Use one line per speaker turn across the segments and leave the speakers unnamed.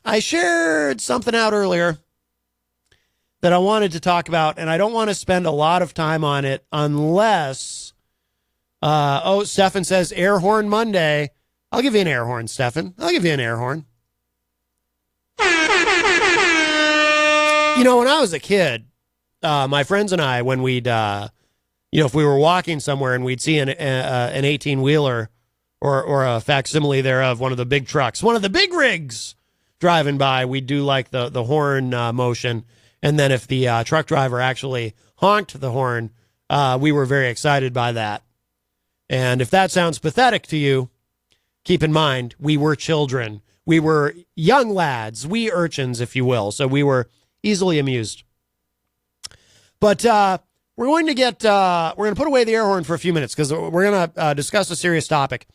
I shared something out earlier that I wanted to talk about, and I don't want to spend a lot of time on it unless, Stefan says air horn Monday. I'll give you an air horn, Stefan. I'll give you an air horn. You know, when I was a kid, my friends and I, when we'd, if we were walking somewhere and we'd see an 18-wheeler or a facsimile thereof, one of the big trucks, one of the big rigs driving by, we'd do like the horn motion. And then if the truck driver actually honked the horn, we were very excited by that. And if that sounds pathetic to you, keep in mind, we were children. We were young lads, we urchins, if you will. So we were easily amused. But we're going to put away the air horn for a few minutes because we're going to discuss a serious topic,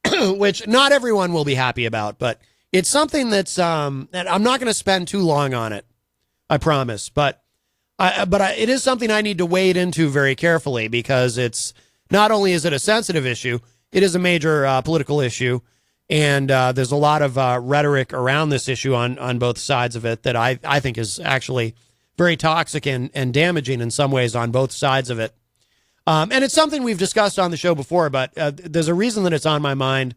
which not everyone will be happy about. But it's something that I'm not going to spend too long on it. I promise, but it is something I need to wade into very carefully because it's not only is it a sensitive issue, it is a major political issue, and there's a lot of rhetoric around this issue on both sides of it that I think is actually very toxic and damaging in some ways on both sides of it. And it's something we've discussed on the show before, but there's a reason that it's on my mind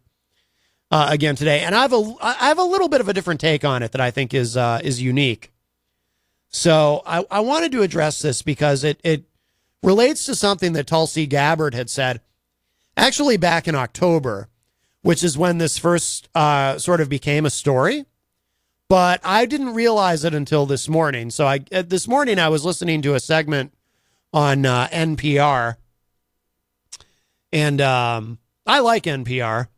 again today, and I have a little bit of a different take on it that I think is unique. So I wanted to address this because it relates to something that Tulsi Gabbard had said actually back in October, which is when this first sort of became a story. But I didn't realize it until this morning. So this morning I was listening to a segment on NPR, and I like NPR.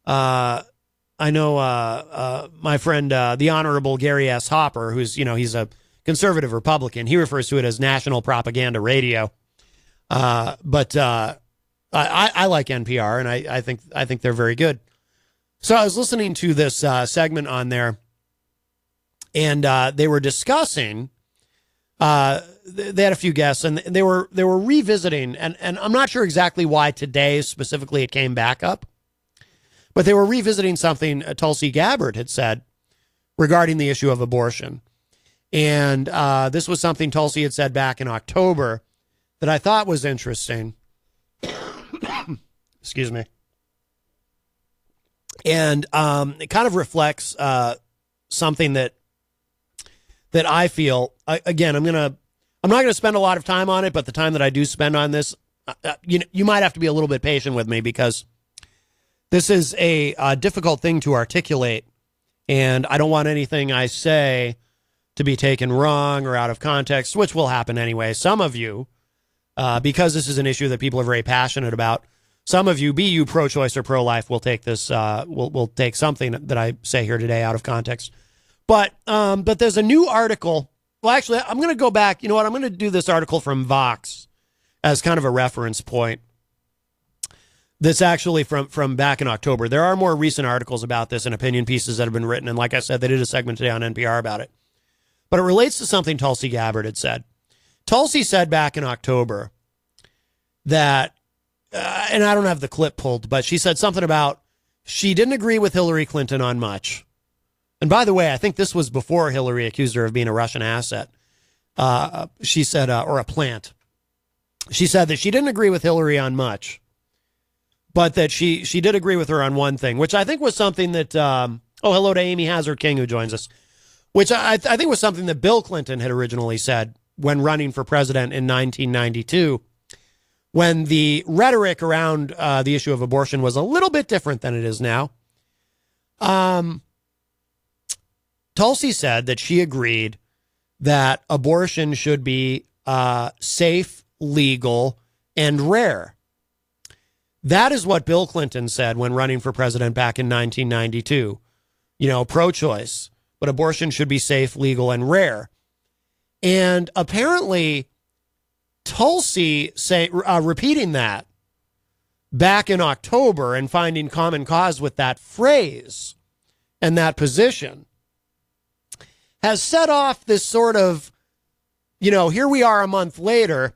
I know my friend, the Honorable Gary S. Hopper, who's, he's a conservative Republican. He refers to it as National Propaganda Radio. But I like NPR, and I think they're very good. So I was listening to this segment on there, and they were discussing. They had a few guests, and they were revisiting, and I'm not sure exactly why today specifically it came back up, but they were revisiting something Tulsi Gabbard had said regarding the issue of abortion. And this was something Tulsi had said back in October that I thought was interesting. Excuse me. And it kind of reflects something that I feel. Again, I'm not going to spend a lot of time on it, but the time that I do spend on this, you might have to be a little bit patient with me because this is a difficult thing to articulate, and I don't want anything I say to be taken wrong or out of context, which will happen anyway. Some of you, because this is an issue that people are very passionate about, some of you, be you pro-choice or pro-life, will take this, will take something that I say here today out of context. But there's a new article. Well, actually, I'm going to go back. You know what? I'm going to do this article from Vox as kind of a reference point. That's actually from back in October. There are more recent articles about this and opinion pieces that have been written. And like I said, they did a segment today on NPR about it. But it relates to something Tulsi Gabbard had said. Tulsi said back in October that, and I don't have the clip pulled, but she said something about she didn't agree with Hillary Clinton on much. And by the way, I think this was before Hillary accused her of being a Russian asset. She said, or a plant. She said that she didn't agree with Hillary on much, but that she did agree with her on one thing, which I think was something that, hello to Amy Hazard King, who joins us, which I think was something that Bill Clinton had originally said when running for president in 1992, when the rhetoric around the issue of abortion was a little bit different than it is now. Tulsi said that she agreed that abortion should be safe, legal, and rare. That is what Bill Clinton said when running for president back in 1992. Pro-choice, but abortion should be safe, legal, and rare. And apparently, Tulsi repeating that back in October and finding common cause with that phrase and that position has set off this sort of, here we are a month later,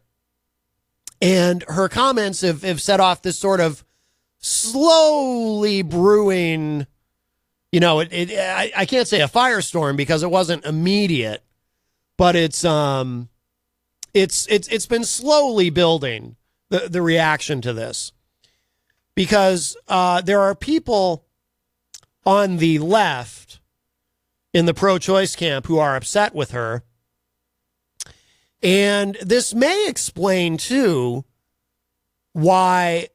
and her comments have set off this sort of slowly brewing I can't say a firestorm because it wasn't immediate, but it's been slowly building the reaction to this, because there are people on the left in the pro-choice camp who are upset with her. And this may explain, too, why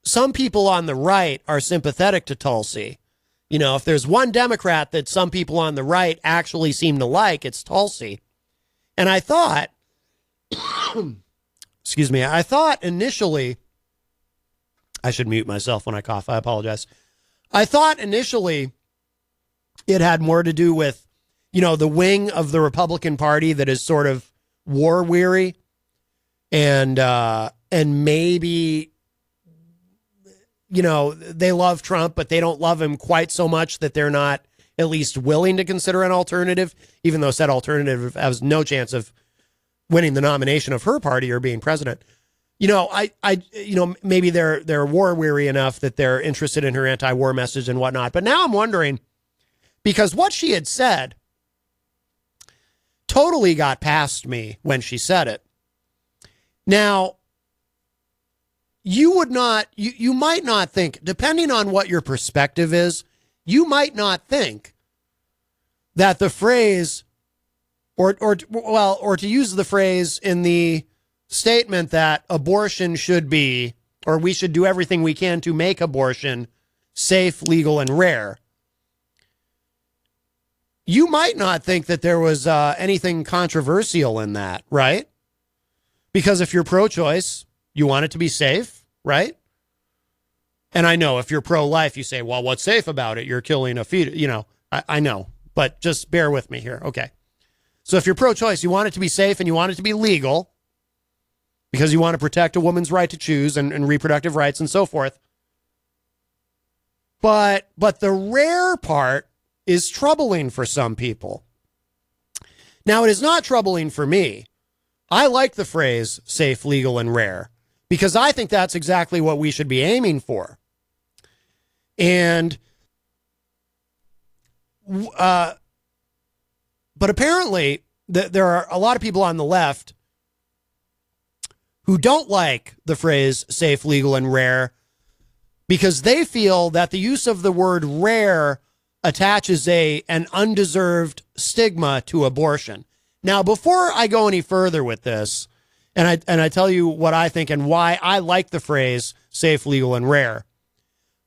some people on the right are sympathetic to Tulsi. If there's one Democrat that some people on the right actually seem to like, it's Tulsi. And I thought, I thought initially, I should mute myself when I cough. I apologize. I thought initially it had more to do with, the wing of the Republican Party that is sort of war weary, and maybe, they love Trump, but they don't love him quite so much that they're not at least willing to consider an alternative, even though said alternative has no chance of winning the nomination of her party or being president. Maybe they're war weary enough that they're interested in her anti-war message and whatnot. But now I'm wondering, because what she had said totally got past me when she said it. Now, you might not think, depending on what your perspective is, you might not think that the phrase, or to use the phrase in the statement that abortion should be, or we should do everything we can to make abortion safe, legal, and rare. You might not think that there was anything controversial in that, right? Because if you're pro-choice, you want it to be safe, right? And I know if you're pro-life, you say, well, what's safe about it? You're killing a fetus. I know, but just bear with me here. Okay. So if you're pro-choice, you want it to be safe and you want it to be legal because you want to protect a woman's right to choose and reproductive rights and so forth. But the rare part is troubling for some people. Now, it is not troubling for me. I like the phrase safe, legal, and rare because I think that's exactly what we should be aiming for. And, but apparently there are a lot of people on the left who don't like the phrase safe, legal, and rare because they feel that the use of the word rare attaches an undeserved stigma to abortion. Now, before I go any further with this, and I tell you what I think and why I like the phrase safe, legal, and rare,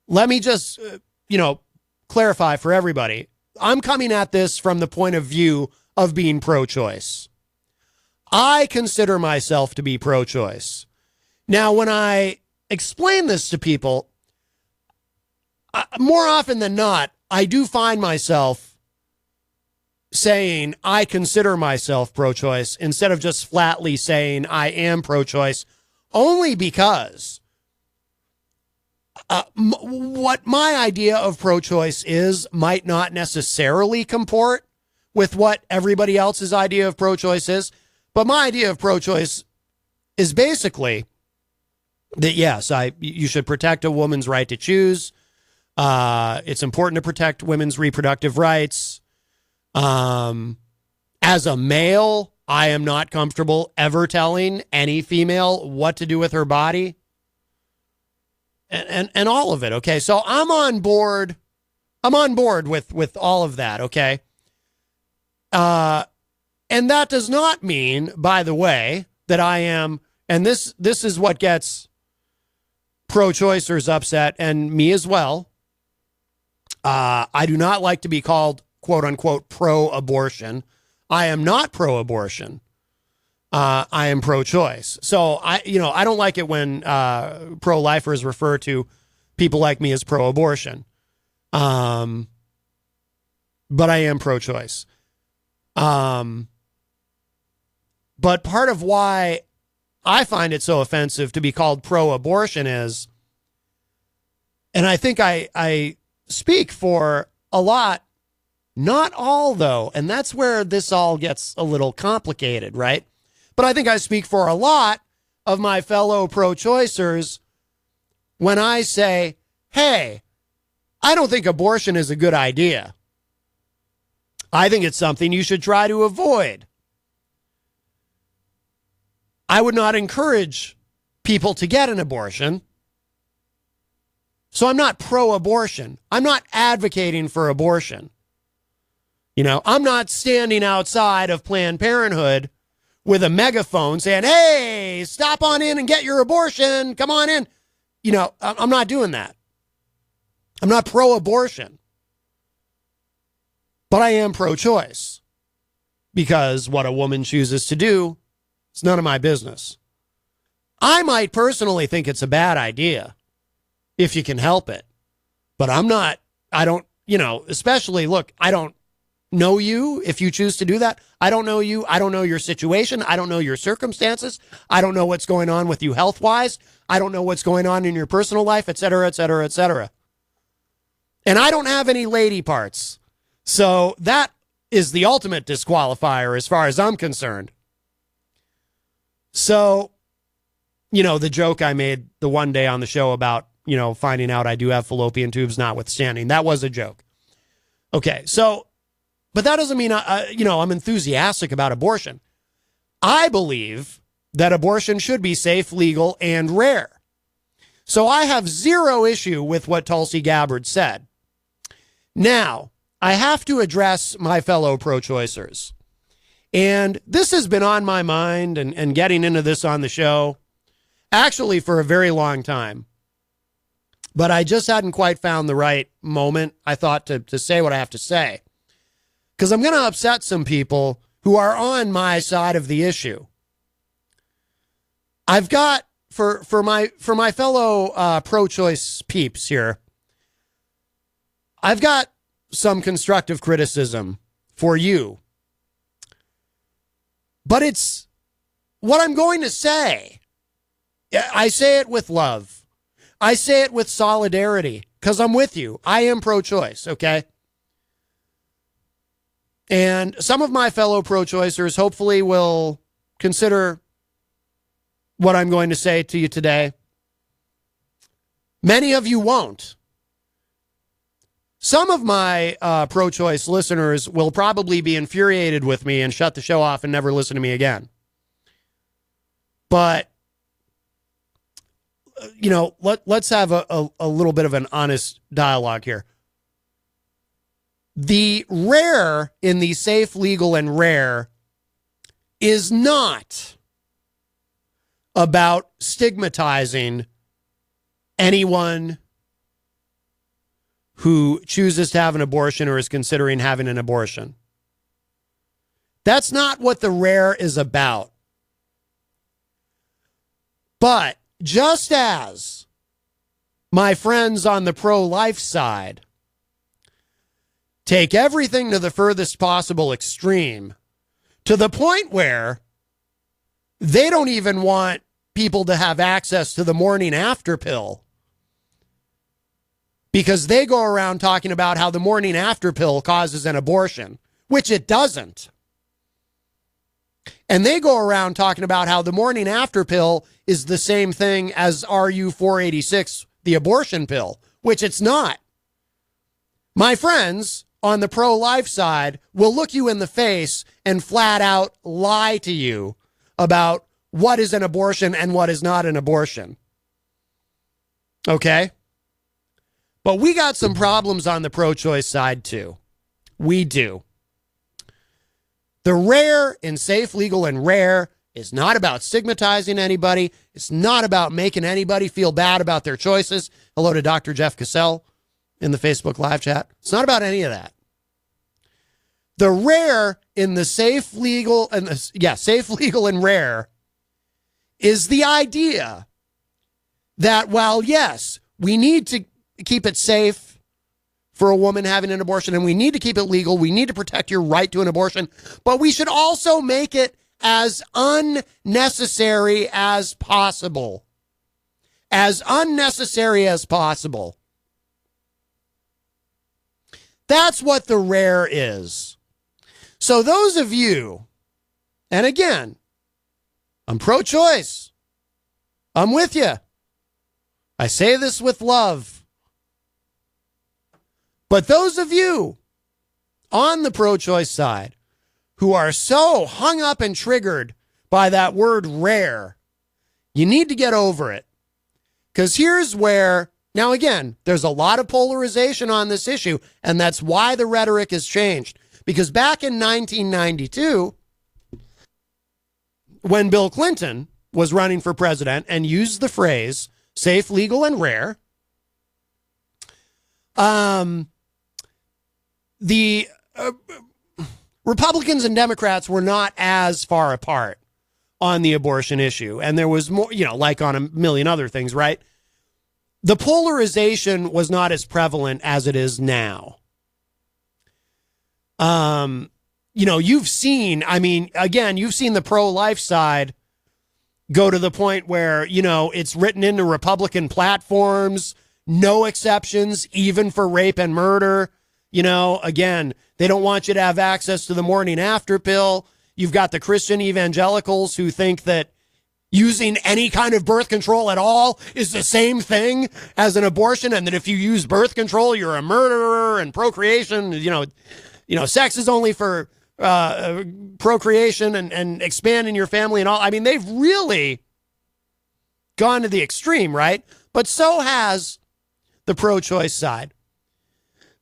let me just, clarify for everybody. I'm coming at this from the point of view of being pro-choice. I consider myself to be pro-choice. Now, when I explain this to people, more often than not, I do find myself saying I consider myself pro-choice instead of just flatly saying I am pro-choice, only because what my idea of pro-choice is might not necessarily comport with what everybody else's idea of pro-choice is. But my idea of pro-choice is basically that, yes, you should protect a woman's right to choose. It's important to protect women's reproductive rights. As a male, I am not comfortable ever telling any female what to do with her body. And all of it, okay? So I'm on board. I'm on board with all of that, okay? And that does not mean, by the way, that I am, and this is what gets pro-choicers upset, and me as well. I do not like to be called, quote unquote, pro-abortion. I am not pro-abortion. I am pro-choice. So I don't like it when pro-lifers refer to people like me as pro-abortion. But I am pro-choice. But part of why I find it so offensive to be called pro-abortion is, and I think I speak for a lot, not all though, and that's where this all gets a little complicated, right? But I think I speak for a lot of my fellow pro-choicers when I say, hey, I don't think abortion is a good idea. I think it's something you should try to avoid. I would not encourage people to get an abortion. So I'm not pro-abortion. I'm not advocating for abortion. I'm not standing outside of Planned Parenthood with a megaphone saying, hey, stop on in and get your abortion. Come on in. I'm not doing that. I'm not pro-abortion. But I am pro-choice. Because what a woman chooses to do, it's none of my business. I might personally think it's a bad idea if you can help it. But especially, look, I don't know you if you choose to do that. I don't know you. I don't know your situation. I don't know your circumstances. I don't know what's going on with you health-wise. I don't know what's going on in your personal life, et cetera, et cetera, et cetera. And I don't have any lady parts. So that is the ultimate disqualifier as far as I'm concerned. So, the joke I made the one day on the show about, finding out I do have fallopian tubes notwithstanding, that was a joke. Okay, so, but that doesn't mean, I'm enthusiastic about abortion. I believe that abortion should be safe, legal, and rare. So I have zero issue with what Tulsi Gabbard said. Now, I have to address my fellow pro-choicers. And this has been on my mind and getting into this on the show, actually for a very long time. But I just hadn't quite found the right moment, I thought, to say what I have to say. Because I'm going to upset some people who are on my side of the issue. I've got, for my fellow pro-choice peeps here, I've got some constructive criticism for you. But it's what I'm going to say. I say it with love. I say it with solidarity because I'm with you. I am pro-choice, okay? And some of my fellow pro-choicers hopefully will consider what I'm going to say to you today. Many of you won't. Some of my pro-choice listeners will probably be infuriated with me and shut the show off and never listen to me again. But, let's have a little bit of an honest dialogue here. The rare in the safe, legal, and rare is not about stigmatizing anyone who chooses to have an abortion or is considering having an abortion. That's not what the rare is about. But just as my friends on the pro-life side take everything to the furthest possible extreme, to the point where they don't even want people to have access to the morning after pill, because they go around talking about how the morning after pill causes an abortion, which it doesn't. And they go around talking about how the morning after pill is the same thing as RU486, the abortion pill, which it's not. My friends on the pro-life side will look you in the face and flat out lie to you about what is an abortion and what is not an abortion. Okay? But we got some problems on the pro-choice side too. We do. The rare in safe, legal, and rare is not about stigmatizing anybody. It's not about making anybody feel bad about their choices. Hello to Dr. Jeff Cassell in the Facebook live chat. It's not about any of that. The rare in the safe, legal, and rare is the idea that while, yes, we need to keep it safe for a woman having an abortion, and we need to keep it legal, we need to protect your right to an abortion, but we should also make it as unnecessary as possible. As unnecessary as possible. That's what the rare is. So those of you, and again, I'm pro-choice. I'm with you. I say this with love. But those of you on the pro-choice side who are so hung up and triggered by that word rare, you need to get over it. Because here's where, now again, there's a lot of polarization on this issue, and that's why the rhetoric has changed. Because back in 1992, when Bill Clinton was running for president and used the phrase safe, legal, and rare, the Republicans and Democrats were not as far apart on the abortion issue. And there was more, like on a million other things, right? The polarization was not as prevalent as it is now. You've seen, you've seen the pro-life side go to the point where, it's written into Republican platforms, no exceptions, even for rape and murder. Again, they don't want you to have access to the morning after pill. You've got the Christian evangelicals who think that using any kind of birth control at all is the same thing as an abortion, and that if you use birth control, you're a murderer, and procreation, sex is only for procreation and expanding your family and all. I mean, they've really gone to the extreme, right? But so has the pro-choice side.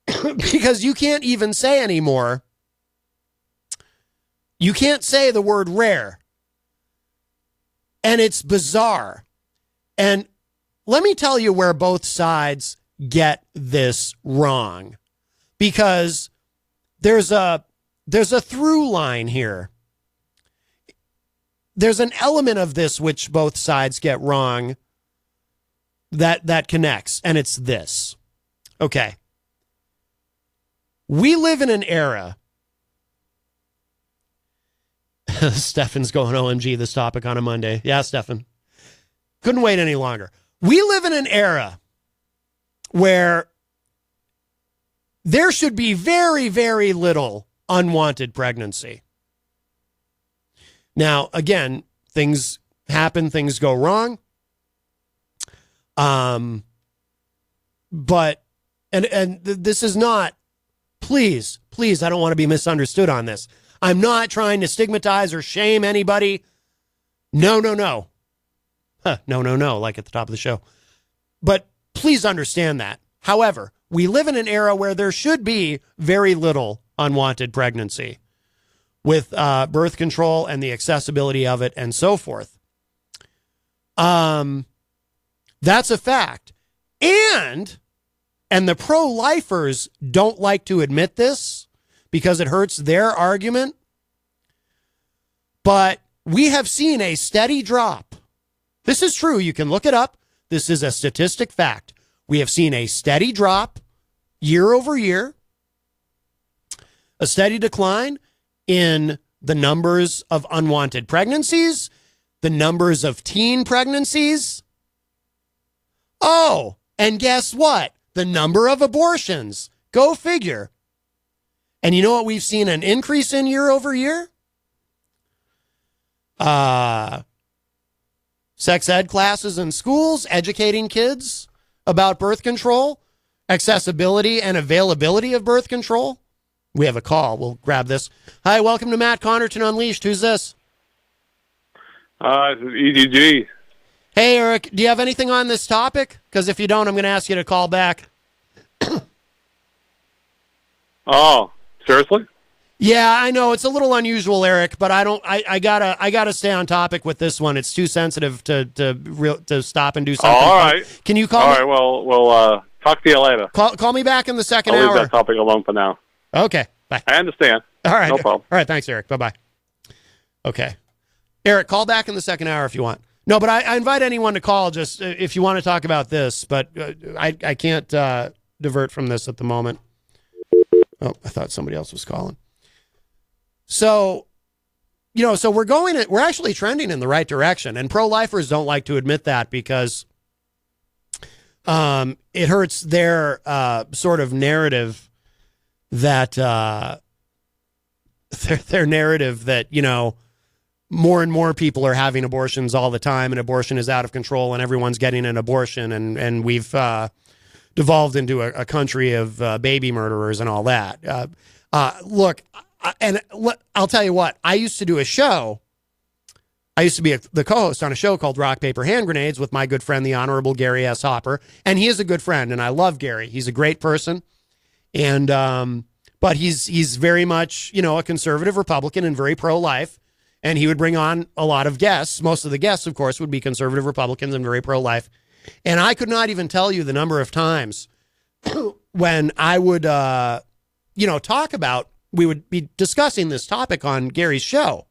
Because you can't even say anymore, you can't say the word rare. And it's bizarre. And let me tell you where both sides get this wrong. Because there's a through line here. There's an element of this which both sides get wrong that connects, and it's this. Okay. We live in an era. Stefan's going, OMG, this topic on a Monday. Yeah, Stefan. Couldn't wait any longer. We live in an era where there should be very, very little unwanted pregnancy. Now, again, things happen, things go wrong. But this is not, please, I don't want to be misunderstood on this. I'm not trying to stigmatize or shame anybody. No. No, like at the top of the show. But please understand that. However, we live in an era where there should be very little unwanted pregnancy with birth control and the accessibility of it and so forth. That's a fact. And the pro-lifers don't like to admit this because it hurts their argument. But we have seen a steady drop. This is true. You can look it up. This is a statistic fact. We have seen a steady drop year over year, a steady decline in the numbers of unwanted pregnancies, the numbers of teen pregnancies. Oh, and guess what? The number of abortions. Go figure. And you know what we've seen an increase in year over year? Sex ed classes in schools, educating kids about birth control, accessibility and availability of birth control. We have a call. We'll grab this. Hi, welcome to Matt Connarton Unleashed. Who's this?
This is EDG.
Hey, Eric, do you have anything on this topic? Because if you don't, I'm going to ask you to call back.
Oh, seriously?
Yeah, I know it's a little unusual, Eric, but I gotta stay on topic with this one. It's too sensitive to stop and do something.
All right.
Can you call?
All
me?
right. Well, we'll talk to you later.
Call me back in the second
I'll
hour.
leave that topic alone for now.
Okay. Bye.
I understand.
All right.
No problem.
All right. Thanks, Eric. Bye-bye. Okay. Eric, call back in the second hour if you want. No, but I invite anyone to call just if you want to talk about this, but I can't divert from this at the moment. Oh, I thought somebody else was calling. So, so we're actually trending in the right direction, and pro-lifers don't like to admit that because it hurts their sort of narrative that their narrative that, more and more people are having abortions all the time, and abortion is out of control, and everyone's getting an abortion, and we've devolved into a country of baby murderers and all that. Look, I'll tell you what, I used to do a show. I used to be the co-host on a show called Rock, Paper, Hand Grenades with my good friend, the Honorable Gary S. Hopper. And he is a good friend, and I love Gary. He's a great person. And, but he's very much, a conservative Republican and very pro-life. And he would bring on a lot of guests. Most of the guests, of course, would be conservative Republicans and very pro-life. And I could not even tell you the number of times when I would, talk about, we would be discussing this topic on Gary's show.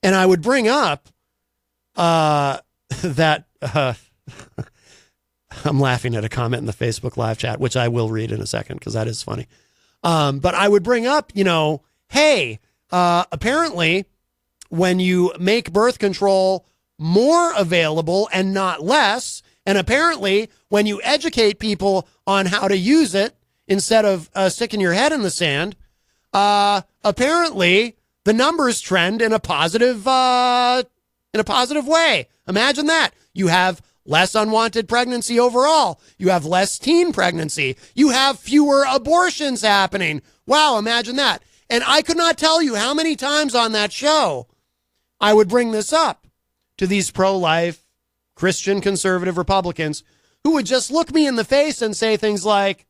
And I would bring up that I'm laughing at a comment in the Facebook live chat, which I will read in a second because that is funny. But I would bring up, hey, apparently when you make birth control more available and not less, and apparently when you educate people on how to use it instead of sticking your head in the sand, apparently the numbers trend in a positive way. Imagine that. You have less unwanted pregnancy overall. You have less teen pregnancy. You have fewer abortions happening. Wow, imagine that. And I could not tell you how many times on that show I would bring this up to these pro-life Christian conservative Republicans who would just look me in the face and say things like,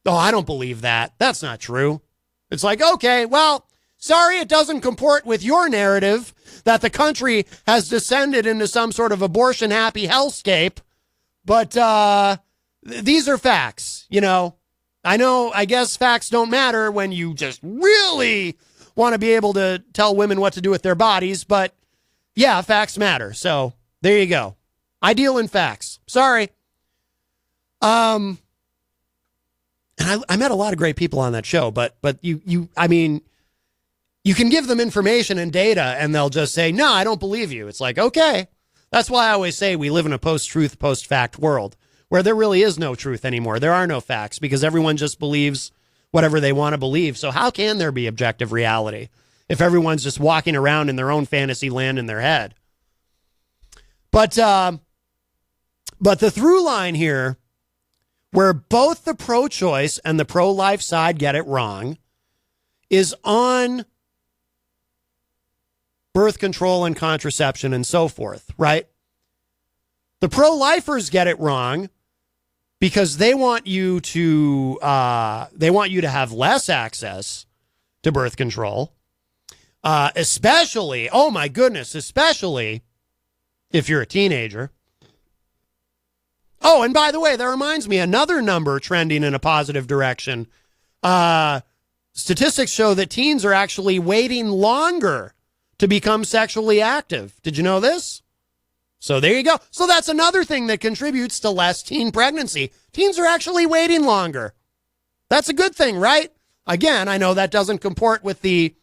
oh, I don't believe that. That's not true. It's like, okay, well, sorry, it doesn't comport with your narrative that the country has descended into some sort of abortion-happy hellscape. But these are facts, I guess facts don't matter when you just really want to be able to tell women what to do with their bodies. But, yeah, facts matter. So there you go. I deal in facts. Sorry. And I met a lot of great people on that show, but you can give them information and data and they'll just say, no, I don't believe you. It's like, okay. That's why I always say we live in a post-truth, post-fact world where there really is no truth anymore. There are no facts because everyone just believes whatever they want to believe. So how can there be objective reality if everyone's just walking around in their own fantasy land in their head? But the through line here, where both the pro-choice and the pro-life side get it wrong, is on birth control and contraception and so forth, right? The pro-lifers get it wrong because they want you to have less access to birth control, especially if you're a teenager. Oh, and by the way, that reminds me, another number trending in a positive direction. Statistics show that teens are actually waiting longer to become sexually active. Did you know this? So there you go. So that's another thing that contributes to less teen pregnancy. Teens are actually waiting longer. That's a good thing, right? Again, I know that doesn't comport with the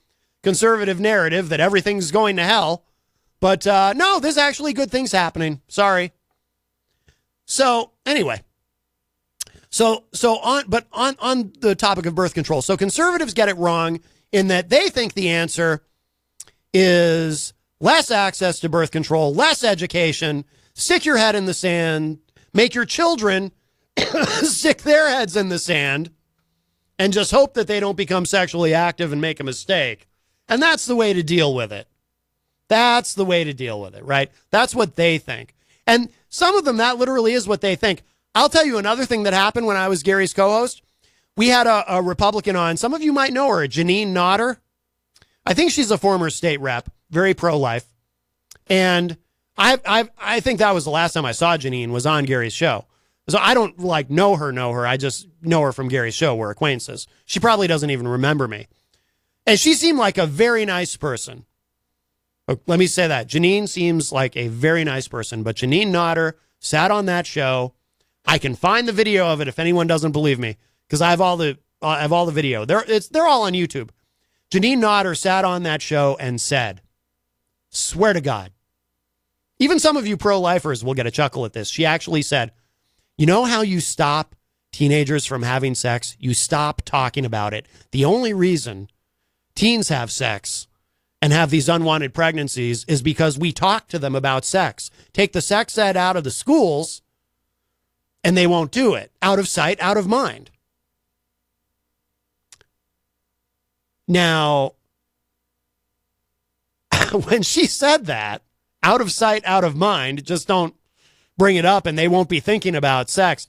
conservative narrative that everything's going to hell. But no, there's actually good things happening. Sorry. So anyway, on the topic of birth control, so conservatives get it wrong in that they think the answer is less access to birth control, less education, stick your head in the sand, make your children stick their heads in the sand, and just hope that they don't become sexually active and make a mistake. And that's the way to deal with it. That's the way to deal with it, right? That's what they think. And some of them, that literally is what they think. I'll tell you another thing that happened when I was Gary's co-host. We had a Republican on. Some of you might know her, Janine Nodder. I think she's a former state rep, very pro-life. And I think that was the last time I saw Janine was on Gary's show. So I don't know her. I just know her from Gary's show. We're acquaintances. She probably doesn't even remember me. And she seemed like a very nice person. Let me say that. Janine seems like a very nice person, but Janine Nodder sat on that show. I can find the video of it if anyone doesn't believe me, because I have all the video. They're all on YouTube. Janine Nodder sat on that show and said, swear to God, even some of you pro-lifers will get a chuckle at this. She actually said, you know how you stop teenagers from having sex? You stop talking about it. The only reason teens have sex and have these unwanted pregnancies is because we talk to them about sex. Take the sex ed out of the schools and they won't do it. Out of sight, out of mind. Now, when she said that, out of sight, out of mind, just don't bring it up and they won't be thinking about sex.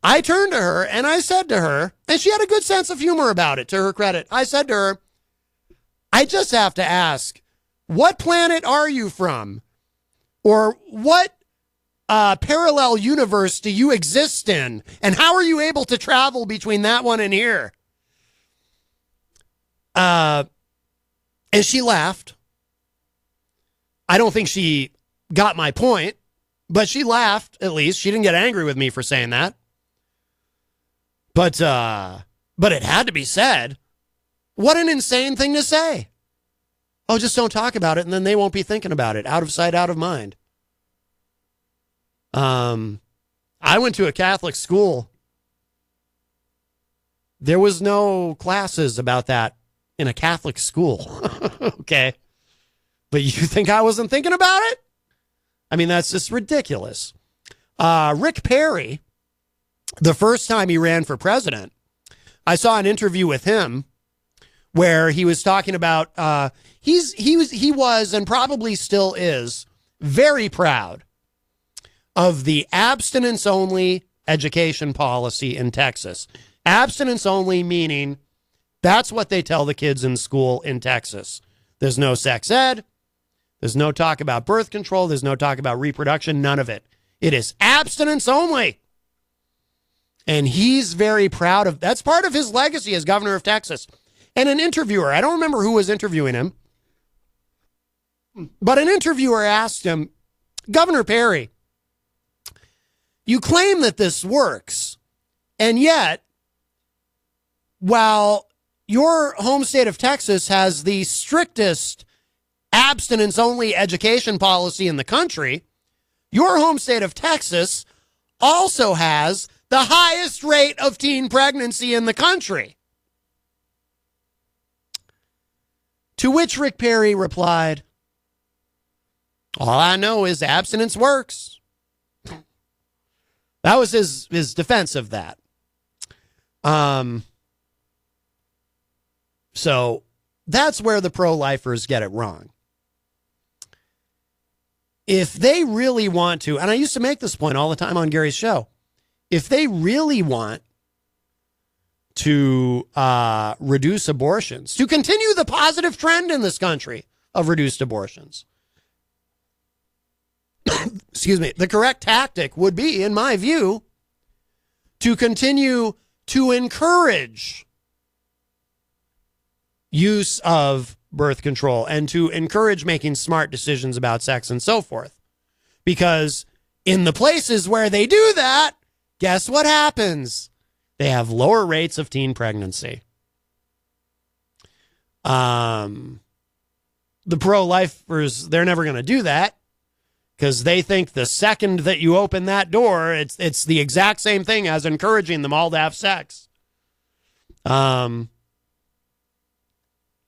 I turned to her and I said to her, and she had a good sense of humor about it, to her credit. I said to her, I just have to ask, what planet are you from? Or what parallel universe do you exist in? And how are you able to travel between that one and here? And she laughed. I don't think she got my point, but she laughed, at least. She didn't get angry with me for saying that. But it had to be said. What an insane thing to say. Oh, just don't talk about it, and then they won't be thinking about it. Out of sight, out of mind. I went to a Catholic school. There was no classes about that in a Catholic school. Okay. But you think I wasn't thinking about it? I mean, that's just ridiculous. Rick Perry, the first time he ran for president, I saw an interview with him where he was talking about, he was and probably still is very proud of the abstinence only education policy in Texas. Abstinence only meaning that's what they tell the kids in school in Texas. There's no sex ed. There's no talk about birth control. There's no talk about reproduction. None of it. It is abstinence only. And he's very proud of, that's part of his legacy as governor of Texas. And an interviewer, I don't remember who was interviewing him, but an interviewer asked him, Governor Perry, you claim that this works, and yet, while your home state of Texas has the strictest abstinence-only education policy in the country, your home state of Texas also has the highest rate of teen pregnancy in the country. To which Rick Perry replied, all I know is abstinence works. That was his defense of that. So that's where the pro-lifers get it wrong. If they really want to, and I used to make this point all the time on Gary's show, if they really want to reduce abortions, to continue the positive trend in this country of reduced abortions, excuse me, the correct tactic would be, in my view, to continue to encourage use of birth control and to encourage making smart decisions about sex and so forth. Because in the places where they do that, guess what happens? They have lower rates of teen pregnancy. The pro-lifers, they're never going to do that because they think the second that you open that door, it's the exact same thing as encouraging them all to have sex.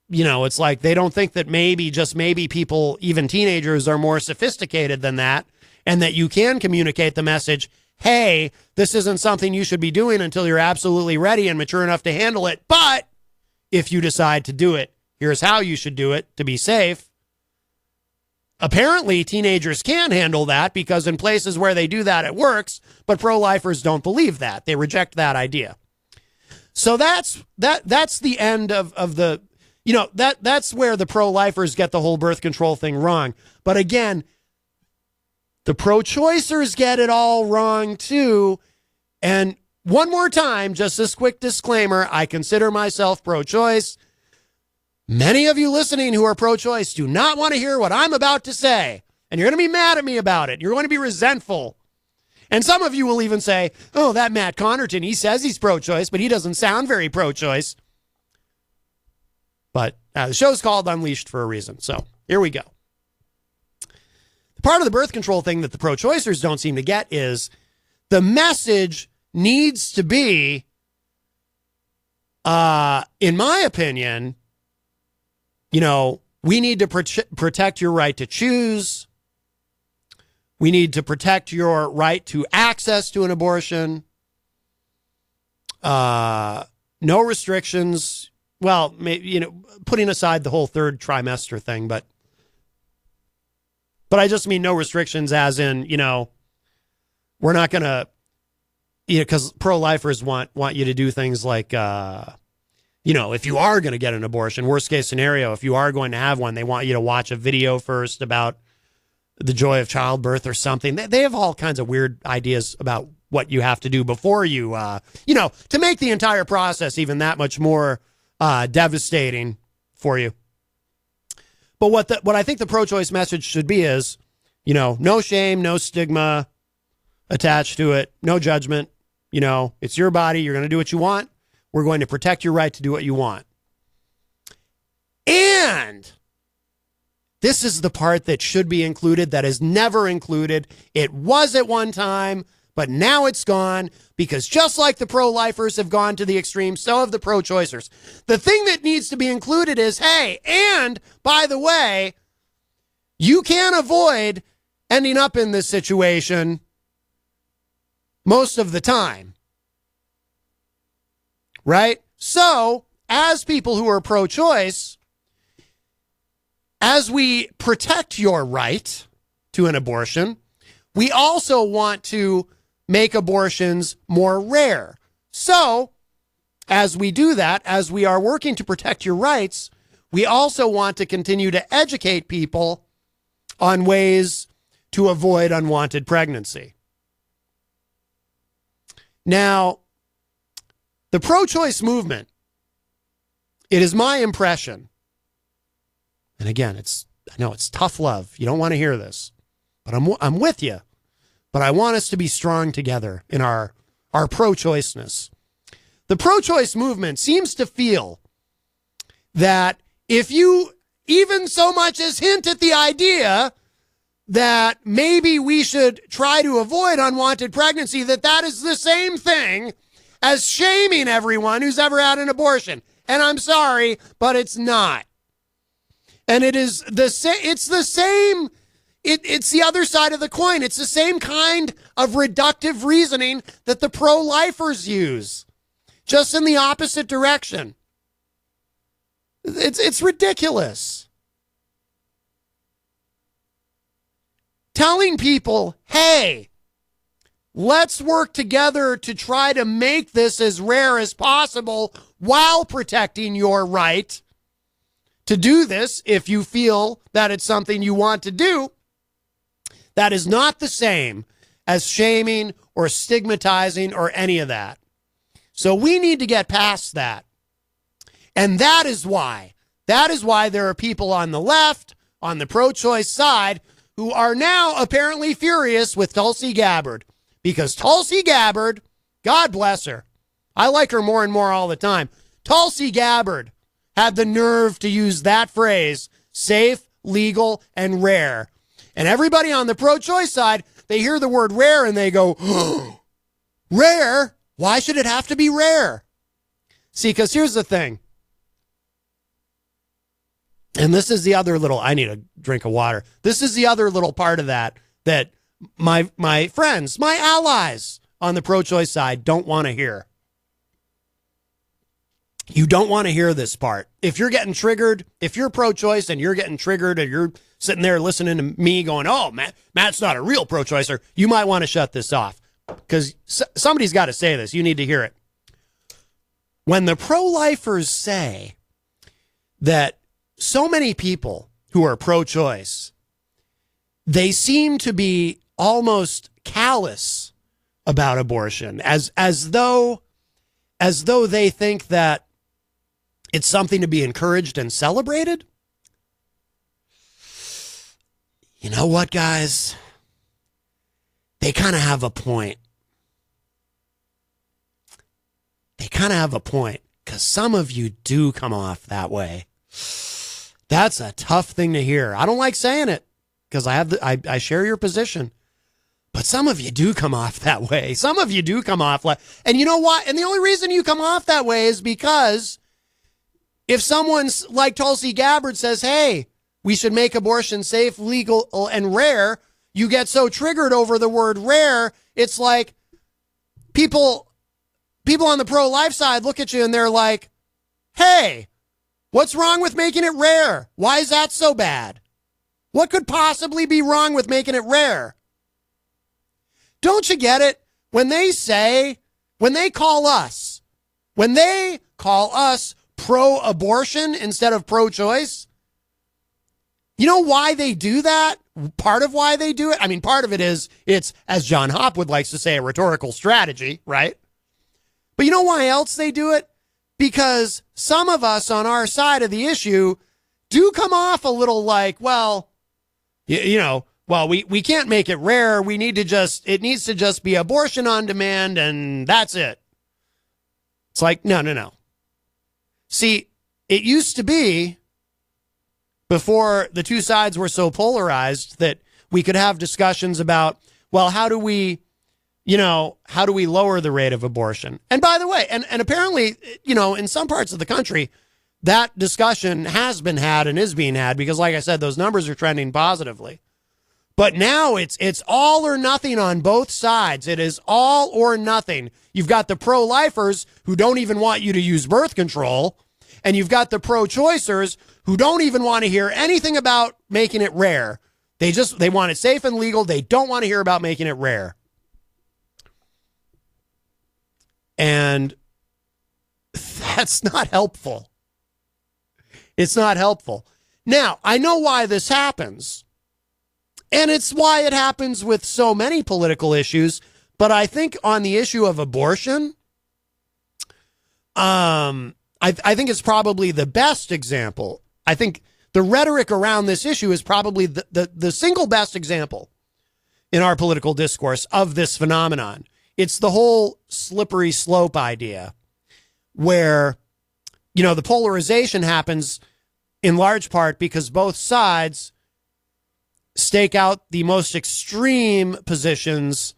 You know, it's like they don't think that maybe, just maybe, people, even teenagers, are more sophisticated than that, and that you can communicate the message, hey, this isn't something you should be doing until you're absolutely ready and mature enough to handle it. But if you decide to do it, here's how you should do it to be safe. Apparently, teenagers can handle that because in places where they do that, it works. But pro-lifers don't believe that. They reject that idea. So that's the end of the, you know, that's where the pro-lifers get the whole birth control thing wrong. But again, the pro-choicers get it all wrong too. And one more time, just this quick disclaimer, I consider myself pro-choice. Many of you listening who are pro-choice do not want to hear what I'm about to say. And you're going to be mad at me about it. You're going to be resentful. And some of you will even say, oh, that Matt Connarton, he says he's pro-choice, but he doesn't sound very pro-choice. But the show's called Unleashed for a reason. So here we go. The part of the birth control thing that the pro-choicers don't seem to get is the message needs to be, in my opinion, you know, we need to protect your right to choose. We need to protect your right to access to an abortion. No restrictions. Well, maybe, putting aside the whole third trimester thing, but I just mean no restrictions as in, we're not going to, because pro-lifers want you to do things like, if you are going to get an abortion, worst case scenario, if you are going to have one, they want you to watch a video first about the joy of childbirth or something. They have all kinds of weird ideas about what you have to do before you, to make the entire process even that much more devastating for you. But what I think the pro-choice message should be is, no shame, no stigma attached to it, no judgment. It's your body. You're going to do what you want. We're going to protect your right to do what you want. And this is the part that should be included that is never included. It was at one time, but now it's gone because just like the pro-lifers have gone to the extreme, so have the pro-choicers. The thing that needs to be included is, hey, and by the way, you can't avoid ending up in this situation most of the time. Right? So, as people who are pro-choice, as we protect your right to an abortion, we also want to make abortions more rare. So, as we do that, as we are working to protect your rights, we also want to continue to educate people on ways to avoid unwanted pregnancy. Now, the pro-choice movement, it is my impression, and again, I know it's tough love. You don't want to hear this, but I'm with you. But I want us to be strong together in our pro-choiceness. The pro-choice movement seems to feel that if you even so much as hint at the idea that maybe we should try to avoid unwanted pregnancy, that is the same thing as shaming everyone who's ever had an abortion. And I'm sorry, but it's not. And it's the same. It's the other side of the coin. It's the same kind of reductive reasoning that the pro-lifers use, just in the opposite direction. It's ridiculous. Telling people, hey, let's work together to try to make this as rare as possible while protecting your right to do this if you feel that it's something you want to do. That is not the same as shaming or stigmatizing or any of that. So we need to get past that. And that is why there are people on the left, on the pro-choice side, who are now apparently furious with Tulsi Gabbard. Because Tulsi Gabbard, God bless her, I like her more and more all the time. Tulsi Gabbard had the nerve to use that phrase, safe, legal, and rare. And everybody on the pro-choice side, they hear the word rare and they go, oh, rare? Why should it have to be rare? See, because here's the thing. And this is the other little, I need a drink of water. This is the other little part of that my friends, my allies on the pro-choice side don't want to hear. You don't want to hear this part. If you're getting triggered, if you're pro-choice and you're getting triggered and you're sitting there listening to me going, oh, Matt's not a real pro-choicer, you might want to shut this off because somebody's got to say this. You need to hear it. When the pro-lifers say that so many people who are pro-choice, they seem to be almost callous about abortion, as though they think that it's something to be encouraged and celebrated. You know what, guys? They kind of have a point. They kind of have a point because some of you do come off that way. That's a tough thing to hear. I don't like saying it because I share your position. But some of you do come off that way. Some of you do come off like, and you know what? And the only reason you come off that way is because if someone like Tulsi Gabbard says, hey, we should make abortion safe, legal, and rare, you get so triggered over the word rare. It's like people on the pro-life side look at you and they're like, hey, what's wrong with making it rare? Why is that so bad? What could possibly be wrong with making it rare? Don't you get it? When they call us pro-abortion instead of pro-choice, you know why they do that? Part of why they do it? I mean, part of it is it's, as John Hopwood likes to say, a rhetorical strategy, right? But you know why else they do it? Because some of us on our side of the issue do come off a little like, well, we can't make it rare. It needs to just be abortion on demand and that's it. It's like, no. See, it used to be, before the two sides were so polarized, that we could have discussions about, well, how do we lower the rate of abortion? And by the way, and apparently, in some parts of the country, that discussion has been had and is being had because, like I said, those numbers are trending positively. But now it's all or nothing on both sides. It is all or nothing. You've got the pro-lifers who don't even want you to use birth control, and you've got the pro-choicers who don't even want to hear anything about making it rare. They want it safe and legal. They don't want to hear about making it rare. And that's not helpful. It's not helpful. Now, I know why this happens. And it's why it happens with so many political issues. But I think on the issue of abortion, I think it's probably the best example. I think the rhetoric around this issue is probably the single best example in our political discourse of this phenomenon. It's the whole slippery slope idea where, the polarization happens in large part because both sides stake out the most extreme positions,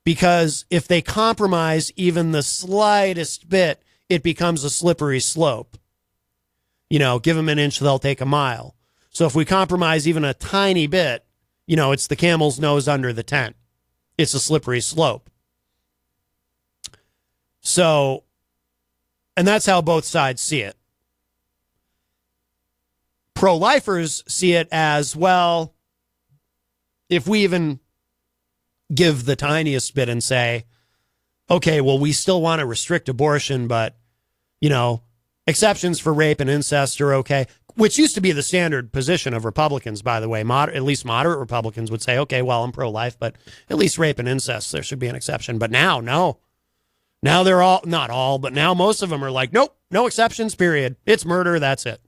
because if they compromise even the slightest bit, it becomes a slippery slope. Give them an inch, they'll take a mile. So if we compromise even a tiny bit, it's the camel's nose under the tent. It's a slippery slope. So, and that's how both sides see it. Pro-lifers see it as, well, if we even give the tiniest bit and say, okay, well, we still want to restrict abortion, but, exceptions for rape and incest are okay, which used to be the standard position of Republicans, by the way. At least moderate Republicans would say, okay, well, I'm pro-life, but at least rape and incest, there should be an exception. But now, no. Now they're all, not all, but now most of them are like, nope, no exceptions, period. It's murder, that's it.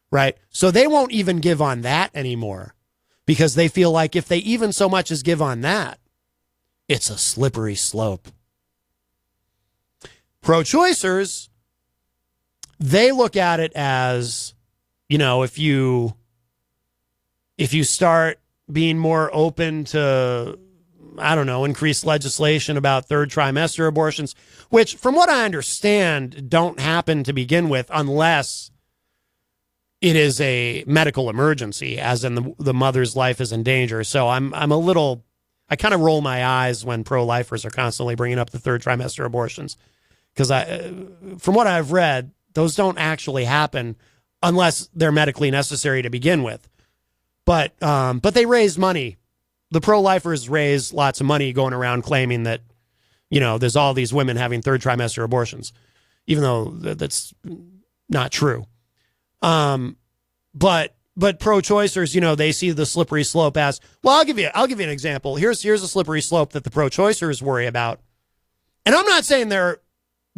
Right? So they won't even give on that anymore because they feel like if they even so much as give on that, it's a slippery slope. Pro-choicers, they look at it as, if you start being more open to, increased legislation about third trimester abortions, which from what I understand don't happen to begin with unless it is a medical emergency, as in the mother's life is in danger. So I kind of roll my eyes when pro-lifers are constantly bringing up the third trimester abortions, because from what I've read, those don't actually happen unless they're medically necessary to begin with. But they raise money. The pro-lifers raise lots of money going around claiming that, there's all these women having third trimester abortions, even though that's not true. But pro-choicers, they see the slippery slope as, well, I'll give you an example. Here's a slippery slope that the pro-choicers worry about. And I'm not saying they're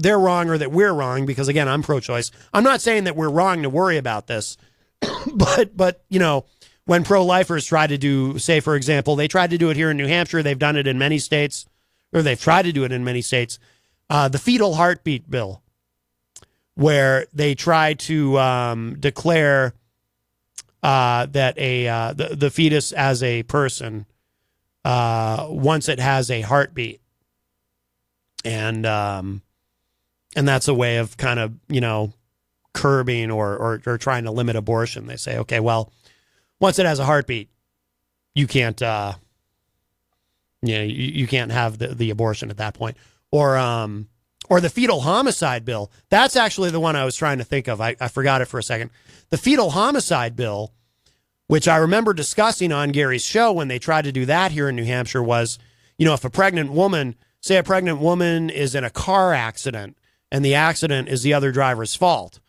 wrong or that we're wrong, because again, I'm pro-choice. I'm not saying that we're wrong to worry about this, but when pro-lifers try to do, say, for example, they tried to do it here in New Hampshire. They've done it in many states, or they've tried to do it in many states. The fetal heartbeat bill, where they try to declare that the fetus as a person once it has a heartbeat, and that's a way of kind of curbing or trying to limit abortion. They say, okay, well, once it has a heartbeat, you can't Yeah, you can't have the abortion at that point. Or the fetal homicide bill. That's actually the one I was trying to think of. I forgot it for a second. The fetal homicide bill, which I remember discussing on Gary's show when they tried to do that here in New Hampshire, was, if a pregnant woman, say a pregnant woman is in a car accident and the accident is the other driver's fault,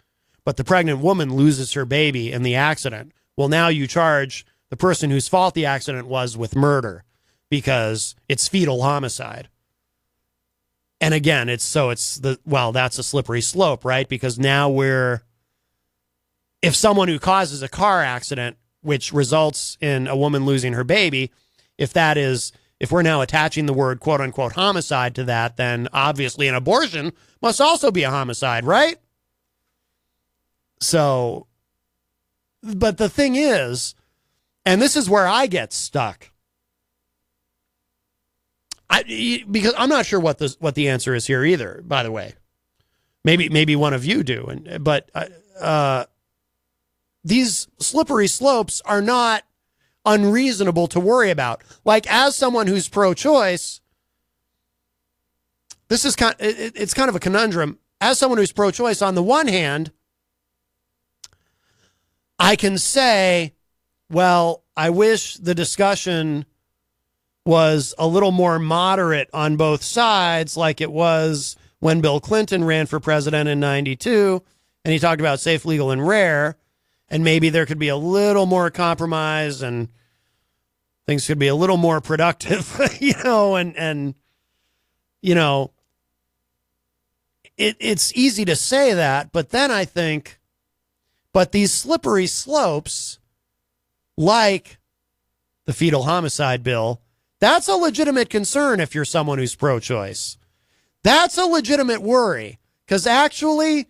but the pregnant woman loses her baby in the accident. Well, now you charge the person whose fault the accident was with murder because it's fetal homicide. And again, that's a slippery slope, right? Because now if someone who causes a car accident, which results in a woman losing her baby, if we're now attaching the word quote unquote homicide to that, then obviously an abortion must also be a homicide, right? So, but the thing is, and this is where I get stuck, because I'm not sure what the answer is here either, by the way. Maybe one of you do, but these slippery slopes are not unreasonable to worry about. Like, as someone who's pro-choice, it's kind of a conundrum. As someone who's pro-choice, on the one hand, I can say, well, I wish the discussion was a little more moderate on both sides, like it was when Bill Clinton ran for president in 92, and he talked about safe, legal, and rare, and maybe there could be a little more compromise and things could be a little more productive, it's easy to say that, but then I think, but these slippery slopes, like the fetal homicide bill, that's a legitimate concern if you're someone who's pro-choice. That's a legitimate worry, because actually,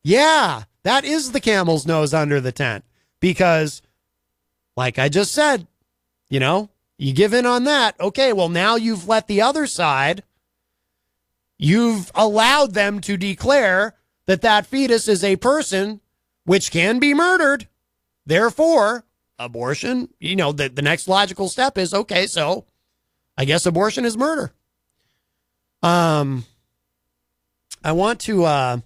yeah, that is the camel's nose under the tent. Because, like I just said, you give in on that. Okay, well, now you've let the other side, you've allowed them to declare that fetus is a person which can be murdered. Therefore, abortion, the next logical step is, okay, so I guess abortion is murder. I want to, and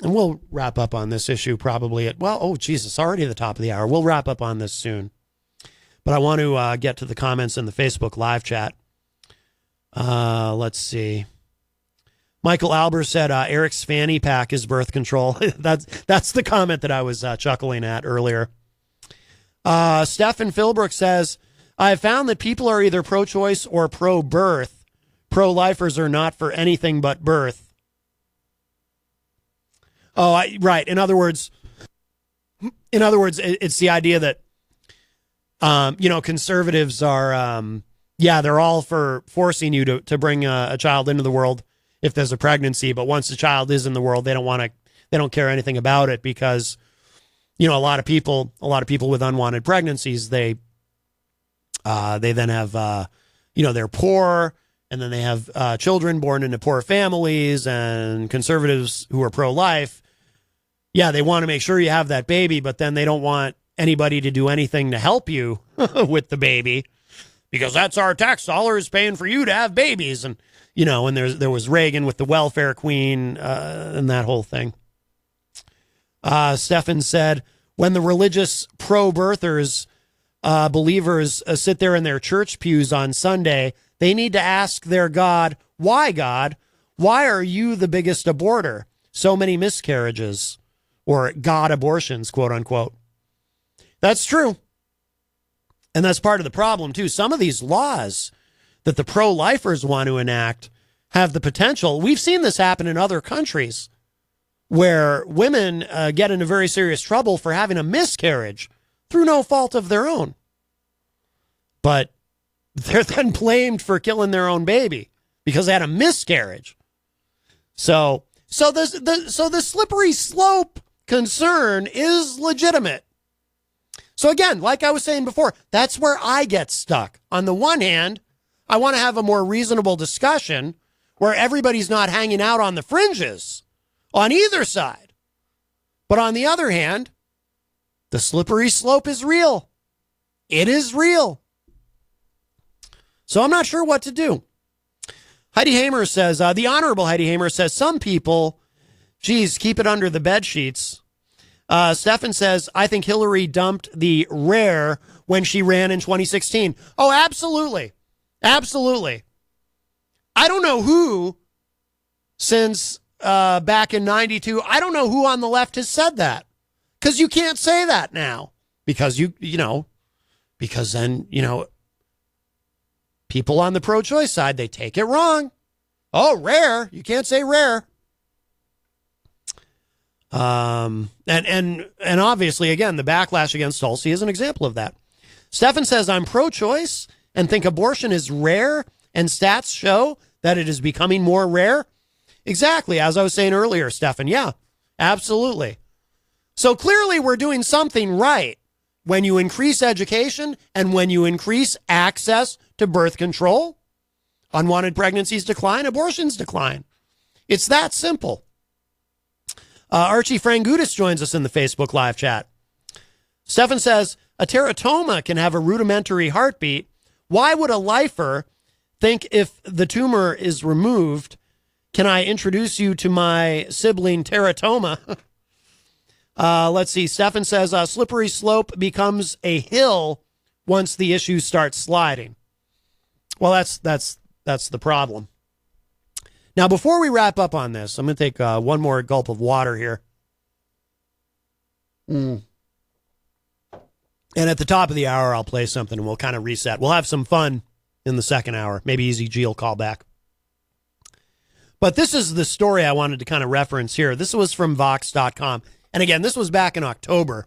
we'll wrap up on this issue probably Jesus, already at the top of the hour. We'll wrap up on this soon. But I want to get to the comments in the Facebook live chat. Let's see. Michael Albers said Eric's fanny pack is birth control. That's the comment that I was chuckling at earlier. Stephen Philbrook says, I have found that people are either pro-choice or pro-birth. Pro-lifers are not for anything but birth. Oh, right. In other words, it's the idea that, conservatives are, they're all for forcing you to bring a child into the world if there's a pregnancy. But once the child is in the world, they don't care anything about it because, a lot of people with unwanted pregnancies, they then have, they're poor, and then they have children born into poor families, and conservatives who are pro-life, they want to make sure you have that baby, but then they don't want anybody to do anything to help you with the baby because that's our tax dollars paying for you to have babies. And, and there was Reagan with the welfare queen and that whole thing. Stefan said, when the religious pro-birthers believers sit there in their church pews on Sunday, they need to ask their God, why are you the biggest aborter? So many miscarriages or God abortions, quote unquote. That's true. And that's part of the problem too. Some of these laws that the pro-lifers want to enact have the potential. We've seen this happen in other countries where women get into very serious trouble for having a miscarriage through no fault of their own. But they're then blamed for killing their own baby because they had a miscarriage. So the slippery slope concern is legitimate. So again, like I was saying before, that's where I get stuck. On the one hand, I want to have a more reasonable discussion where everybody's not hanging out on the fringes on either side. But on the other hand, the slippery slope is real. It is real. So I'm not sure what to do. Heidi Hamer says, the Honorable Heidi Hamer says, some people, geez, keep it under the bed sheets. Stefan says, I think Hillary dumped the rare when she ran in 2016. Oh, absolutely. Absolutely. I don't know who, since back in 92, I don't know who on the left has said that. Because you can't say that now. Because because then, people on the pro-choice side, they take it wrong. Oh, rare. You can't say rare. And obviously, again, the backlash against Tulsi is an example of that. Stefan says, I'm pro-choice and think abortion is rare, and stats show that it is becoming more rare. Exactly. As I was saying earlier, Stefan. Yeah, absolutely. So clearly we're doing something right when you increase education and when you increase access to birth control. Unwanted pregnancies decline, abortions decline. It's that simple. Archie Frangudis joins us in the Facebook live chat. Stefan says, a teratoma can have a rudimentary heartbeat. Why would a lifer think if the tumor is removed, can I introduce you to my sibling teratoma? Let's see. Stefan says, slippery slope becomes a hill once the issue starts sliding. Well, that's the problem. Now, before we wrap up on this, I'm going to take one more gulp of water here. And at the top of the hour, I'll play something and we'll kind of reset. We'll have some fun in the second hour. Maybe Easy G will call back. But this is the story I wanted to kind of reference here. This was from Vox.com. And again, this was back in October.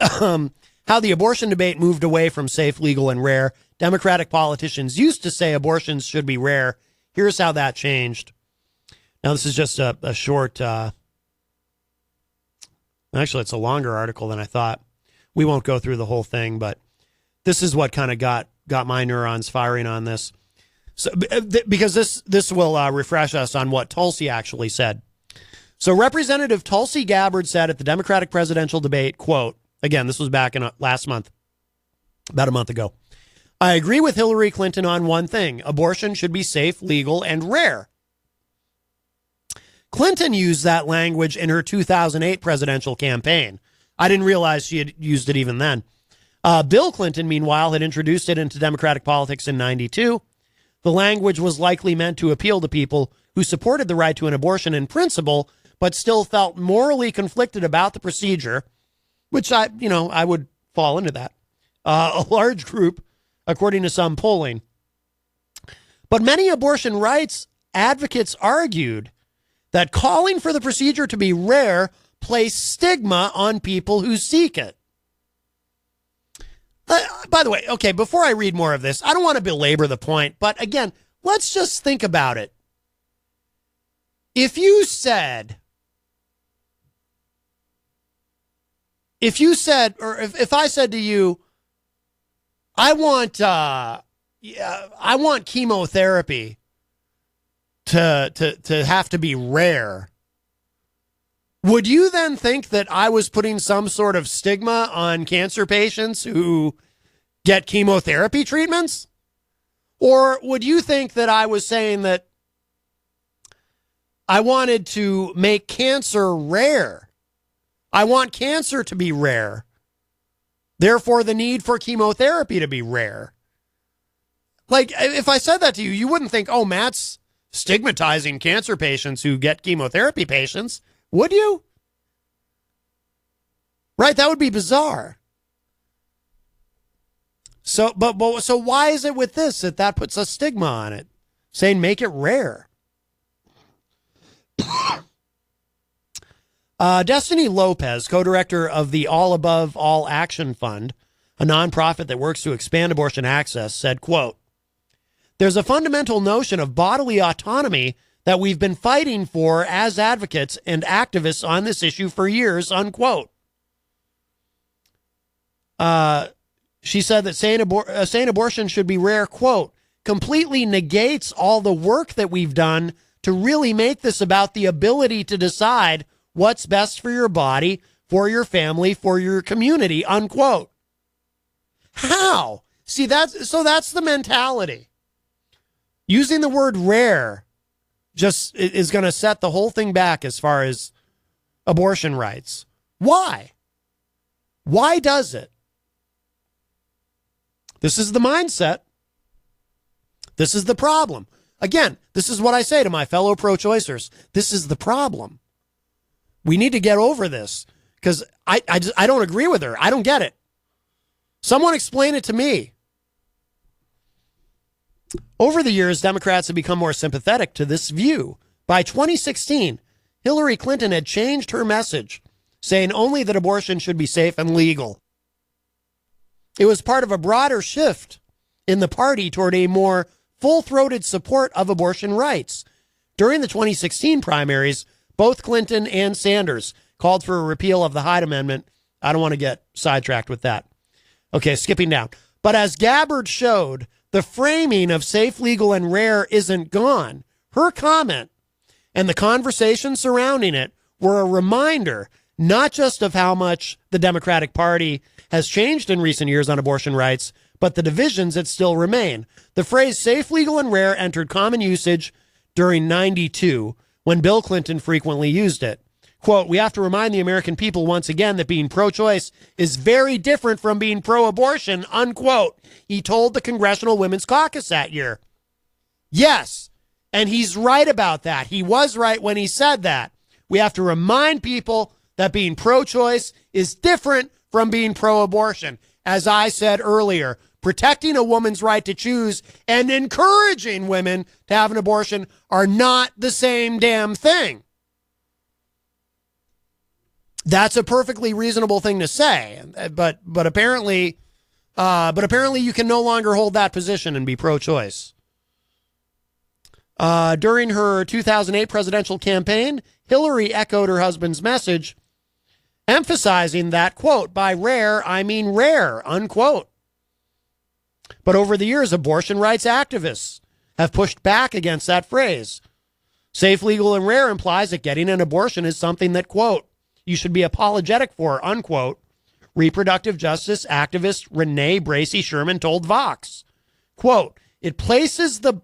How the abortion debate moved away from safe, legal, and rare. Democratic politicians used to say abortions should be rare. Here's how that changed. Now, this is just a short, actually, it's a longer article than I thought. We won't go through the whole thing, but this is what kind of got my neurons firing on this. So, because this will refresh us on what Tulsi actually said. So Representative Tulsi Gabbard said at the Democratic presidential debate, quote, again, this was back in last month, about a month ago. I agree with Hillary Clinton on one thing. Abortion should be safe, legal, and rare. Clinton used that language in her 2008 presidential campaign. I didn't realize she had used it even then. Bill Clinton, meanwhile, had introduced it into Democratic politics in 92. The language was likely meant to appeal to people who supported the right to an abortion in principle, but still felt morally conflicted about the procedure, which I would fall into that. A large group, according to some polling. But many abortion rights advocates argued that calling for the procedure to be rare place stigma on people who seek it. By the way, okay, before I read more of this, I don't want to belabor the point, but again, let's just think about it. If you said, or if I said to you, I want chemotherapy to have to be rare, would you then think that I was putting some sort of stigma on cancer patients who get chemotherapy treatments? Or would you think that I was saying that I wanted to make cancer rare? I want cancer to be rare. Therefore, the need for chemotherapy to be rare. Like, if I said that to you, you wouldn't think, oh, Matt's stigmatizing cancer patients who get chemotherapy patients. Would you? Right? That would be bizarre. So why is it with this that puts a stigma on it? Saying make it rare. Destiny Lopez, co-director of the All Above All Action Fund, a nonprofit that works to expand abortion access, said, quote, there's a fundamental notion of bodily autonomy that we've been fighting for as advocates and activists on this issue for years, unquote. She said that saying abortion should be rare, quote, completely negates all the work that we've done to really make this about the ability to decide what's best for your body, for your family, for your community, unquote. How? See, that's the mentality. Using the word rare just is going to set the whole thing back as far as abortion rights. Why? Why does it? This is the mindset. This is the problem. Again, this is what I say to my fellow pro-choicers. This is the problem. We need to get over this because I don't agree with her. I don't get it. Someone explain it to me. Over the years, Democrats have become more sympathetic to this view. By 2016, Hillary Clinton had changed her message, saying only that abortion should be safe and legal. It was part of a broader shift in the party toward a more full-throated support of abortion rights. During the 2016 primaries, both Clinton and Sanders called for a repeal of the Hyde Amendment. I don't want to get sidetracked with that. Okay, skipping down. But as Gabbard showed, the framing of safe, legal, and rare isn't gone. Her comment and the conversation surrounding it were a reminder not just of how much the Democratic Party has changed in recent years on abortion rights, but the divisions that still remain. The phrase safe, legal, and rare entered common usage during '92 when Bill Clinton frequently used it. Quote, we have to remind the American people once again that being pro-choice is very different from being pro-abortion, unquote. He told the Congressional Women's Caucus that year. Yes, and he's right about that. He was right when he said that. We have to remind people that being pro-choice is different from being pro-abortion. As I said earlier, protecting a woman's right to choose and encouraging women to have an abortion are not the same damn thing. That's a perfectly reasonable thing to say, but apparently you can no longer hold that position and be pro-choice. During her 2008 presidential campaign, Hillary echoed her husband's message, emphasizing that, quote, by rare, I mean rare, unquote. But over the years, abortion rights activists have pushed back against that phrase. Safe, legal, and rare implies that getting an abortion is something that, quote, you should be apologetic for, unquote, reproductive justice activist Renee Bracey Sherman told Vox. Quote, it places the...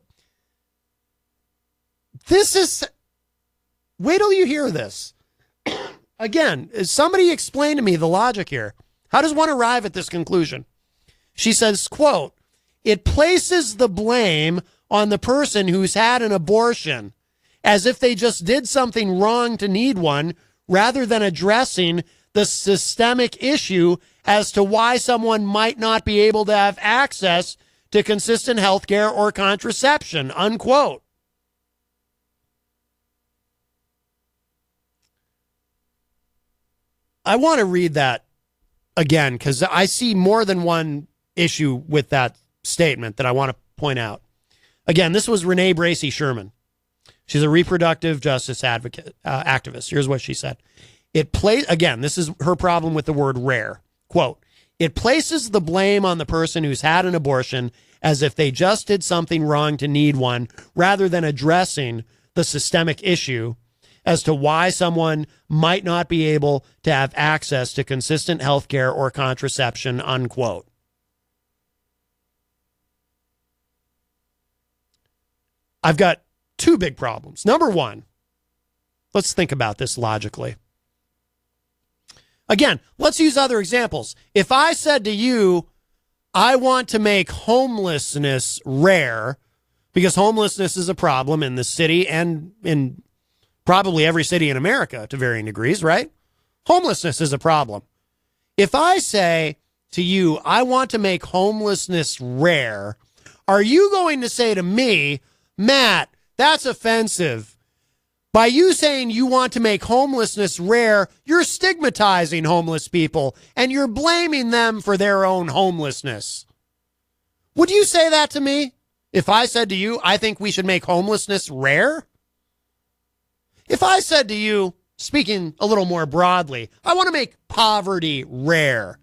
This is... Wait till you hear this. Again, somebody explain to me the logic here. How does one arrive at this conclusion? She says, quote, it places the blame on the person who's had an abortion as if they just did something wrong to need one, rather than addressing the systemic issue as to why someone might not be able to have access to consistent health care or contraception, unquote. I want to read that again because I see more than one issue with that statement that I want to point out. Again, this was Renee Bracey Sherman. She's a reproductive justice advocate, activist. Here's what she said. Again, this is her problem with the word rare. Quote, it places the blame on the person who's had an abortion as if they just did something wrong to need one, rather than addressing the systemic issue as to why someone might not be able to have access to consistent health care or contraception, unquote. I've got two big problems. Number one, let's think about this logically. Again, let's use other examples. If I said to you, I want to make homelessness rare, because homelessness is a problem in the city and in probably every city in America to varying degrees, right? Homelessness is a problem. If I say to you, I want to make homelessness rare, are you going to say to me, Matt, that's offensive? By you saying you want to make homelessness rare, you're stigmatizing homeless people and you're blaming them for their own homelessness. Would you say that to me if I said to you, I think we should make homelessness rare? If I said to you, speaking a little more broadly, I want to make poverty rare,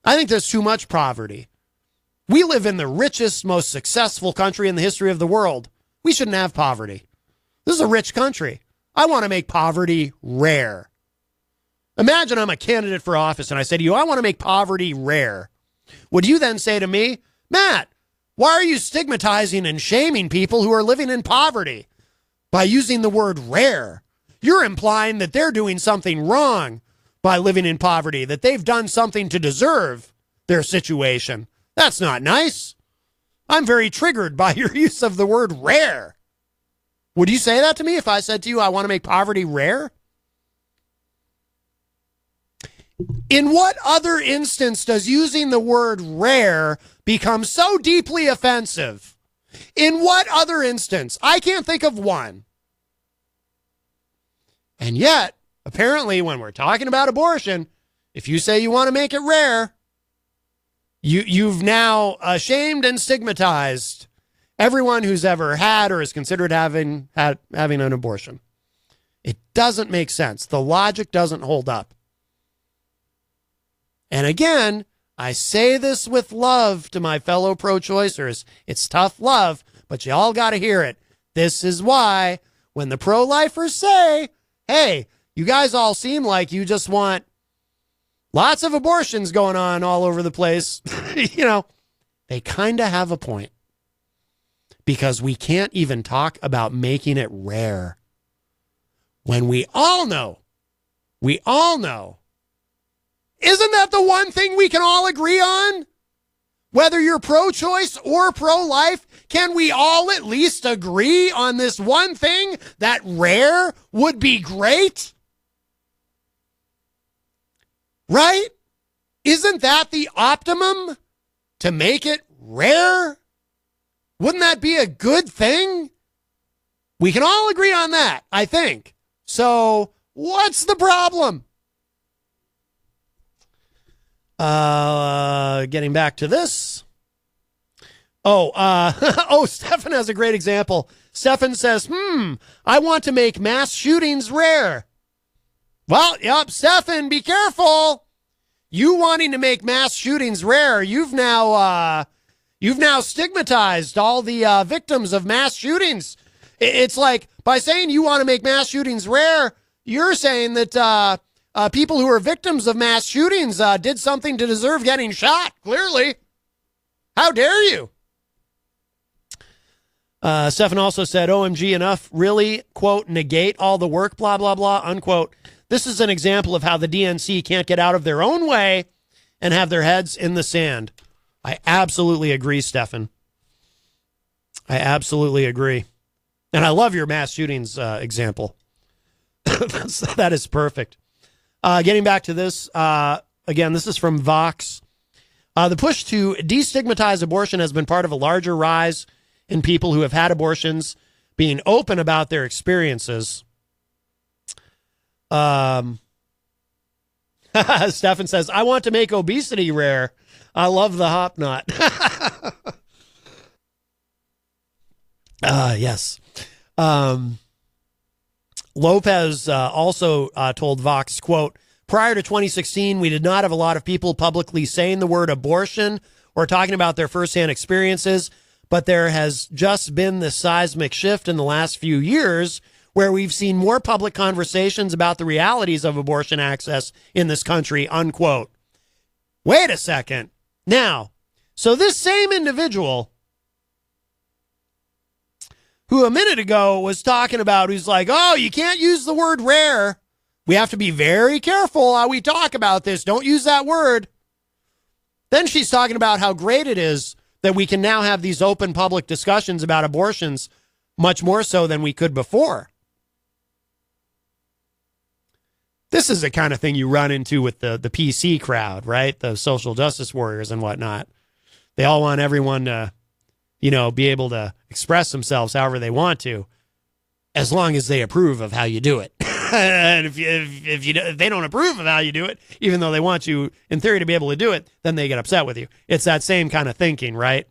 I think there's too much poverty. We live in the richest, most successful country in the history of the world. We shouldn't have poverty. This is a rich country. I want to make poverty rare. Imagine I'm a candidate for office and I say to you, I want to make poverty rare. Would you then say to me, Matt, why are you stigmatizing and shaming people who are living in poverty by using the word rare? You're implying that they're doing something wrong by living in poverty, that they've done something to deserve their situation. That's not nice. I'm very triggered by your use of the word rare. Would you say that to me if I said to you, I want to make poverty rare? In what other instance does using the word rare become so deeply offensive? In what other instance? I can't think of one. And yet, apparently, when we're talking about abortion, if you say you want to make it rare, you've now shamed and stigmatized everyone who's ever had or is considered having an abortion. It doesn't make sense. The logic doesn't hold up. And again, I say this with love to my fellow pro-choicers. It's tough love, but you all got to hear it. This is why when the pro-lifers say, hey, you guys all seem like you just want lots of abortions going on all over the place, they kind of have a point. Because we can't even talk about making it rare. When we all know, isn't that the one thing we can all agree on? Whether you're pro-choice or pro-life, can we all at least agree on this one thing, that rare would be great? Right? Isn't that the optimum? To make it rare? Wouldn't that be a good thing? We can all agree on that, I think. So, what's the problem? Getting back to this. Stefan has a great example. Stefan says, I want to make mass shootings rare. Well, yep, Stefan, be careful. You wanting to make mass shootings rare, you've now stigmatized all the victims of mass shootings. It's like, by saying you want to make mass shootings rare, you're saying that people who are victims of mass shootings did something to deserve getting shot, clearly. How dare you? Stefan also said, OMG, enough, really, quote, negate all the work, blah, blah, blah, unquote. This is an example of how the DNC can't get out of their own way and have their heads in the sand. I absolutely agree, Stefan. I absolutely agree. And I love your mass shootings example. That is perfect. Getting back to this, again, this is from Vox. The push to destigmatize abortion has been part of a larger rise in people who have had abortions being open about their experiences. Stefan says, I want to make obesity rare. I love the hop knot. Yes. Lopez also told Vox, quote, prior to 2016, we did not have a lot of people publicly saying the word abortion or talking about their firsthand experiences, but there has just been this seismic shift in the last few years where we've seen more public conversations about the realities of abortion access in this country, unquote. Wait a second. Now, so this same individual who a minute ago was talking about, who's like, oh, you can't use the word rare. We have to be very careful how we talk about this. Don't use that word. Then she's talking about how great it is that we can now have these open public discussions about abortions much more so than we could before. This is the kind of thing you run into with the PC crowd, right? The social justice warriors and whatnot. They all want everyone to, be able to express themselves however they want to, as long as they approve of how you do it. And if they don't approve of how you do it, even though they want you, in theory, to be able to do it, then they get upset with you. It's that same kind of thinking, right?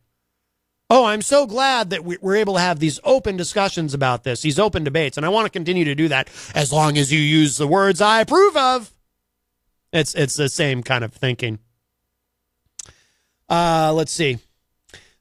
Oh, I'm so glad that we're able to have these open discussions about this, these open debates, and I want to continue to do that as long as you use the words I approve of. It's the same kind of thinking. Let's see.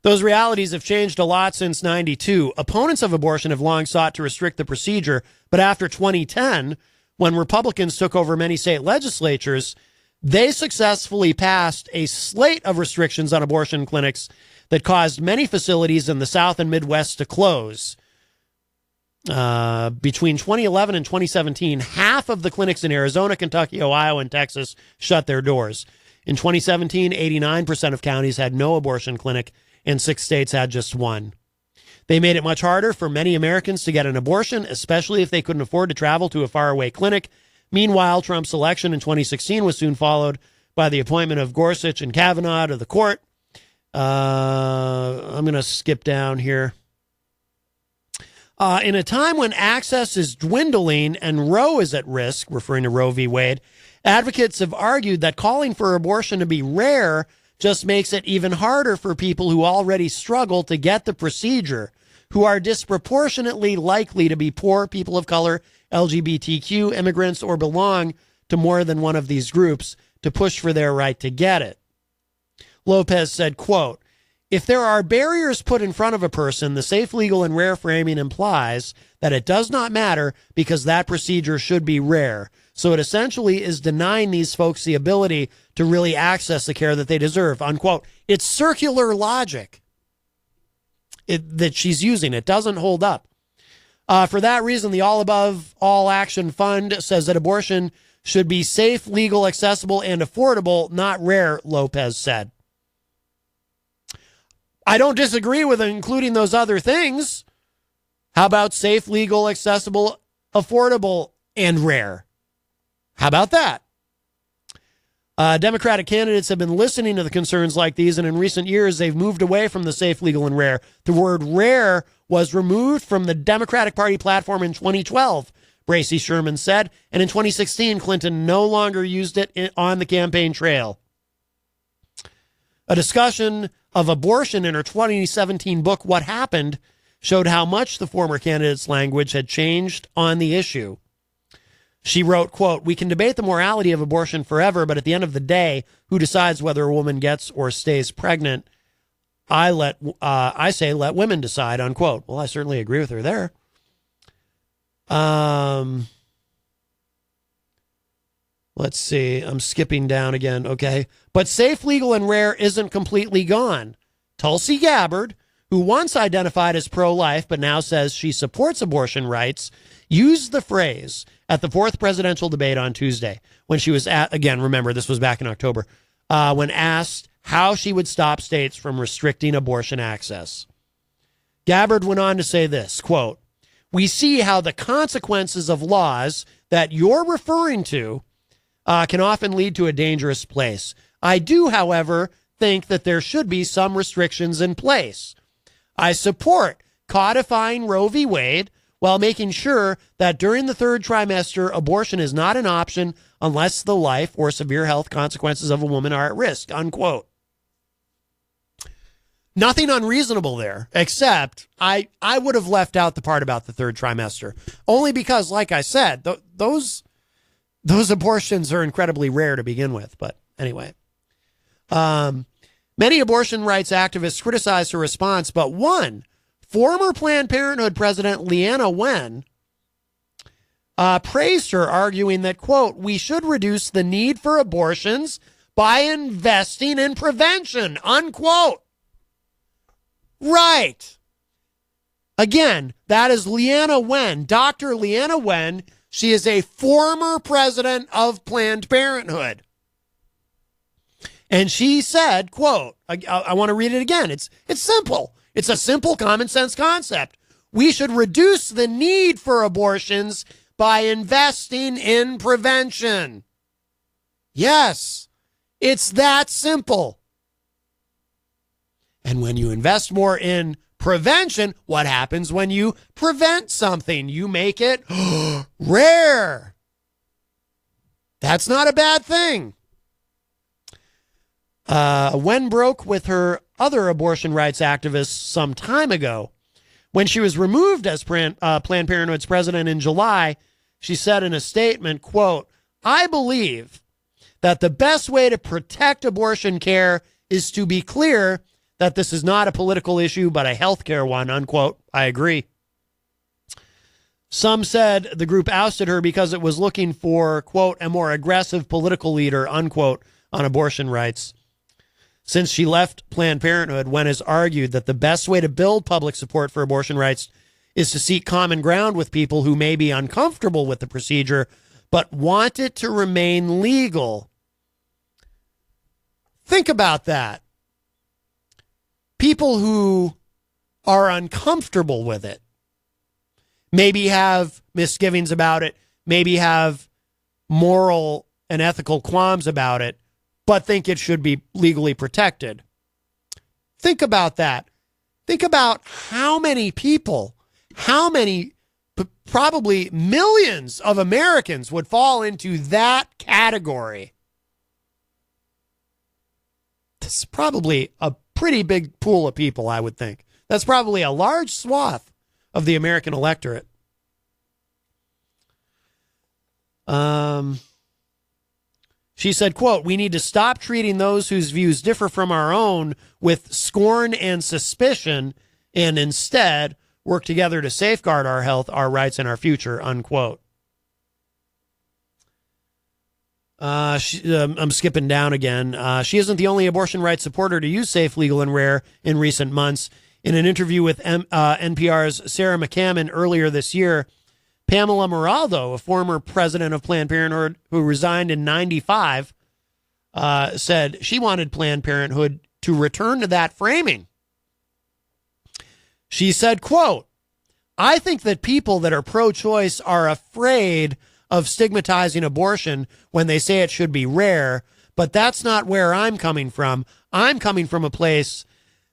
Those realities have changed a lot since 92. Opponents of abortion have long sought to restrict the procedure, but after 2010, when Republicans took over many state legislatures, They successfully passed a slate of restrictions on abortion clinics that caused many facilities in the South and Midwest to close. Between 2011 and 2017, half of the clinics in Arizona, Kentucky, Ohio, and Texas shut their doors. In 2017, 89% of counties had no abortion clinic, and 6 states had just one. They made it much harder for many Americans to get an abortion, especially if they couldn't afford to travel to a faraway clinic. Meanwhile, Trump's election in 2016 was soon followed by the appointment of Gorsuch and Kavanaugh to the court. I'm going to skip down here. In a time when access is dwindling and Roe is at risk, referring to Roe v. Wade, advocates have argued that calling for abortion to be rare just makes it even harder for people who already struggle to get the procedure, who are disproportionately likely to be poor, people of color, LGBTQ, immigrants, or belong to more than one of these groups, to push for their right to get it. Lopez said, quote, "If there are barriers put in front of a person, the safe, legal, and rare framing implies that it does not matter because that procedure should be rare. So it essentially is denying these folks the ability to really access the care that they deserve," unquote. It's circular logic that she's using. It doesn't hold up. For that reason, the All Above All Action Fund says that abortion should be safe, legal, accessible, and affordable, not rare, Lopez said. I don't disagree with including those other things. How about safe, legal, accessible, affordable, and rare? How about that? Democratic candidates have been listening to the concerns like these, and in recent years, they've moved away from the safe, legal, and rare. The word rare was removed from the Democratic Party platform in 2012, Bracy Sherman said, and in 2016, Clinton no longer used it on the campaign trail. A discussion of abortion in her 2017 book, What Happened, showed how much the former candidate's language had changed on the issue. She wrote, quote, "We can debate the morality of abortion forever, but at the end of the day, who decides whether a woman gets or stays pregnant? I say let women decide," unquote. Well, I certainly agree with her there. Let's see. I'm skipping down again. Okay. But safe, legal, and rare isn't completely gone. Tulsi Gabbard, who once identified as pro-life but now says she supports abortion rights, used the phrase at the 4th presidential debate on Tuesday when she was again, remember, this was back in October, when asked how she would stop states from restricting abortion access. Gabbard went on to say this, quote, "We see how the consequences of laws that you're referring to can often lead to a dangerous place. I do, however, think that there should be some restrictions in place. I support codifying Roe v. Wade while making sure that during the 3rd trimester, abortion is not an option unless the life or severe health consequences of a woman are at risk," unquote. Nothing unreasonable there, except I would have left out the part about the 3rd trimester, only because, like I said, those abortions are incredibly rare to begin with. But anyway, many abortion rights activists criticized her response, but one, former Planned Parenthood President Leanna Wen, praised her, arguing that, quote, "We should reduce the need for abortions by investing in prevention," unquote. Right. Again, that is Leanna Wen, Dr. Leanna Wen. She is a former president of Planned Parenthood. And she said, quote, I want to read it again. It's simple. It's a simple common sense concept. We should reduce the need for abortions by investing in prevention. Yes, it's that simple. And when you invest more in prevention, what happens when you prevent something? You make it rare. That's not a bad thing. Wen broke with her other abortion rights activists some time ago. When she was removed as Planned Parenthood's president in July, she said in a statement, quote, "I believe that the best way to protect abortion care is to be clear that this is not a political issue, but a healthcare one," unquote. I agree. Some said the group ousted her because it was looking for, quote, a more aggressive political leader, unquote, on abortion rights. Since she left Planned Parenthood, Wen has argued that the best way to build public support for abortion rights is to seek common ground with people who may be uncomfortable with the procedure but want it to remain legal. Think about that. People who are uncomfortable with it, maybe have misgivings about it, maybe have moral and ethical qualms about it, but think it should be legally protected. Think about that. Think about how many people, probably millions of Americans would fall into that category. This is probably a pretty big pool of people, I would think. That's probably a large swath of the American electorate. She said, quote, "We need to stop treating those whose views differ from our own with scorn and suspicion and instead work together to safeguard our health, our rights, and our future," unquote. I'm skipping down again. She isn't the only abortion rights supporter to use safe, legal, and rare in recent months. In an interview with NPR's Sarah McCammon earlier this year, Pamela Moraldo, a former president of Planned Parenthood who resigned in 1995, said she wanted Planned Parenthood to return to that framing. She said, quote, "I think that people that are pro-choice are afraid of stigmatizing abortion when they say it should be rare, but that's not where I'm coming from. I'm coming from a place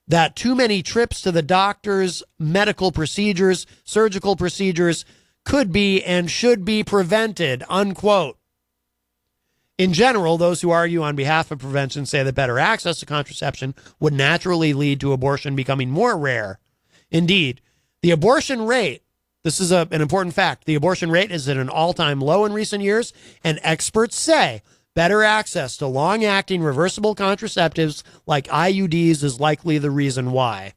that too many trips to the doctors, medical procedures, surgical procedures could be and should be prevented," unquote. In general, those who argue on behalf of prevention say that better access to contraception would naturally lead to abortion becoming more rare. Indeed, the abortion rate, this is an important fact, the abortion rate is at an all-time low in recent years, and experts say better access to long-acting reversible contraceptives like IUDs is likely the reason why.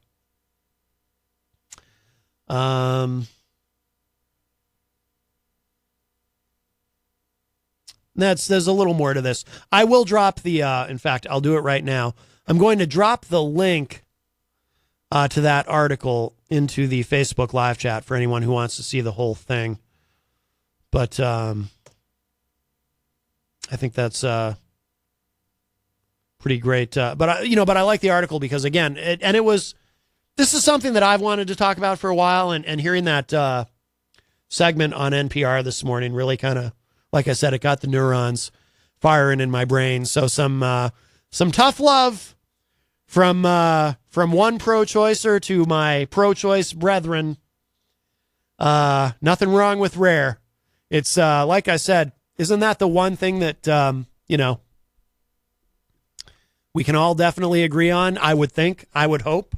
There's a little more to this. I will drop the, in fact, I'll do it right now. I'm going to drop the link to that article into the Facebook live chat for anyone who wants to see the whole thing. But I think that's pretty great. But I like the article because, again, this is something that I've wanted to talk about for a while, and hearing that segment on NPR this morning really kind of, like I said, it got the neurons firing in my brain. So some tough love from one pro-choicer to my pro-choice brethren. Nothing wrong with rare. It's like I said, isn't that the one thing that we can all definitely agree on? I would think, I would hope.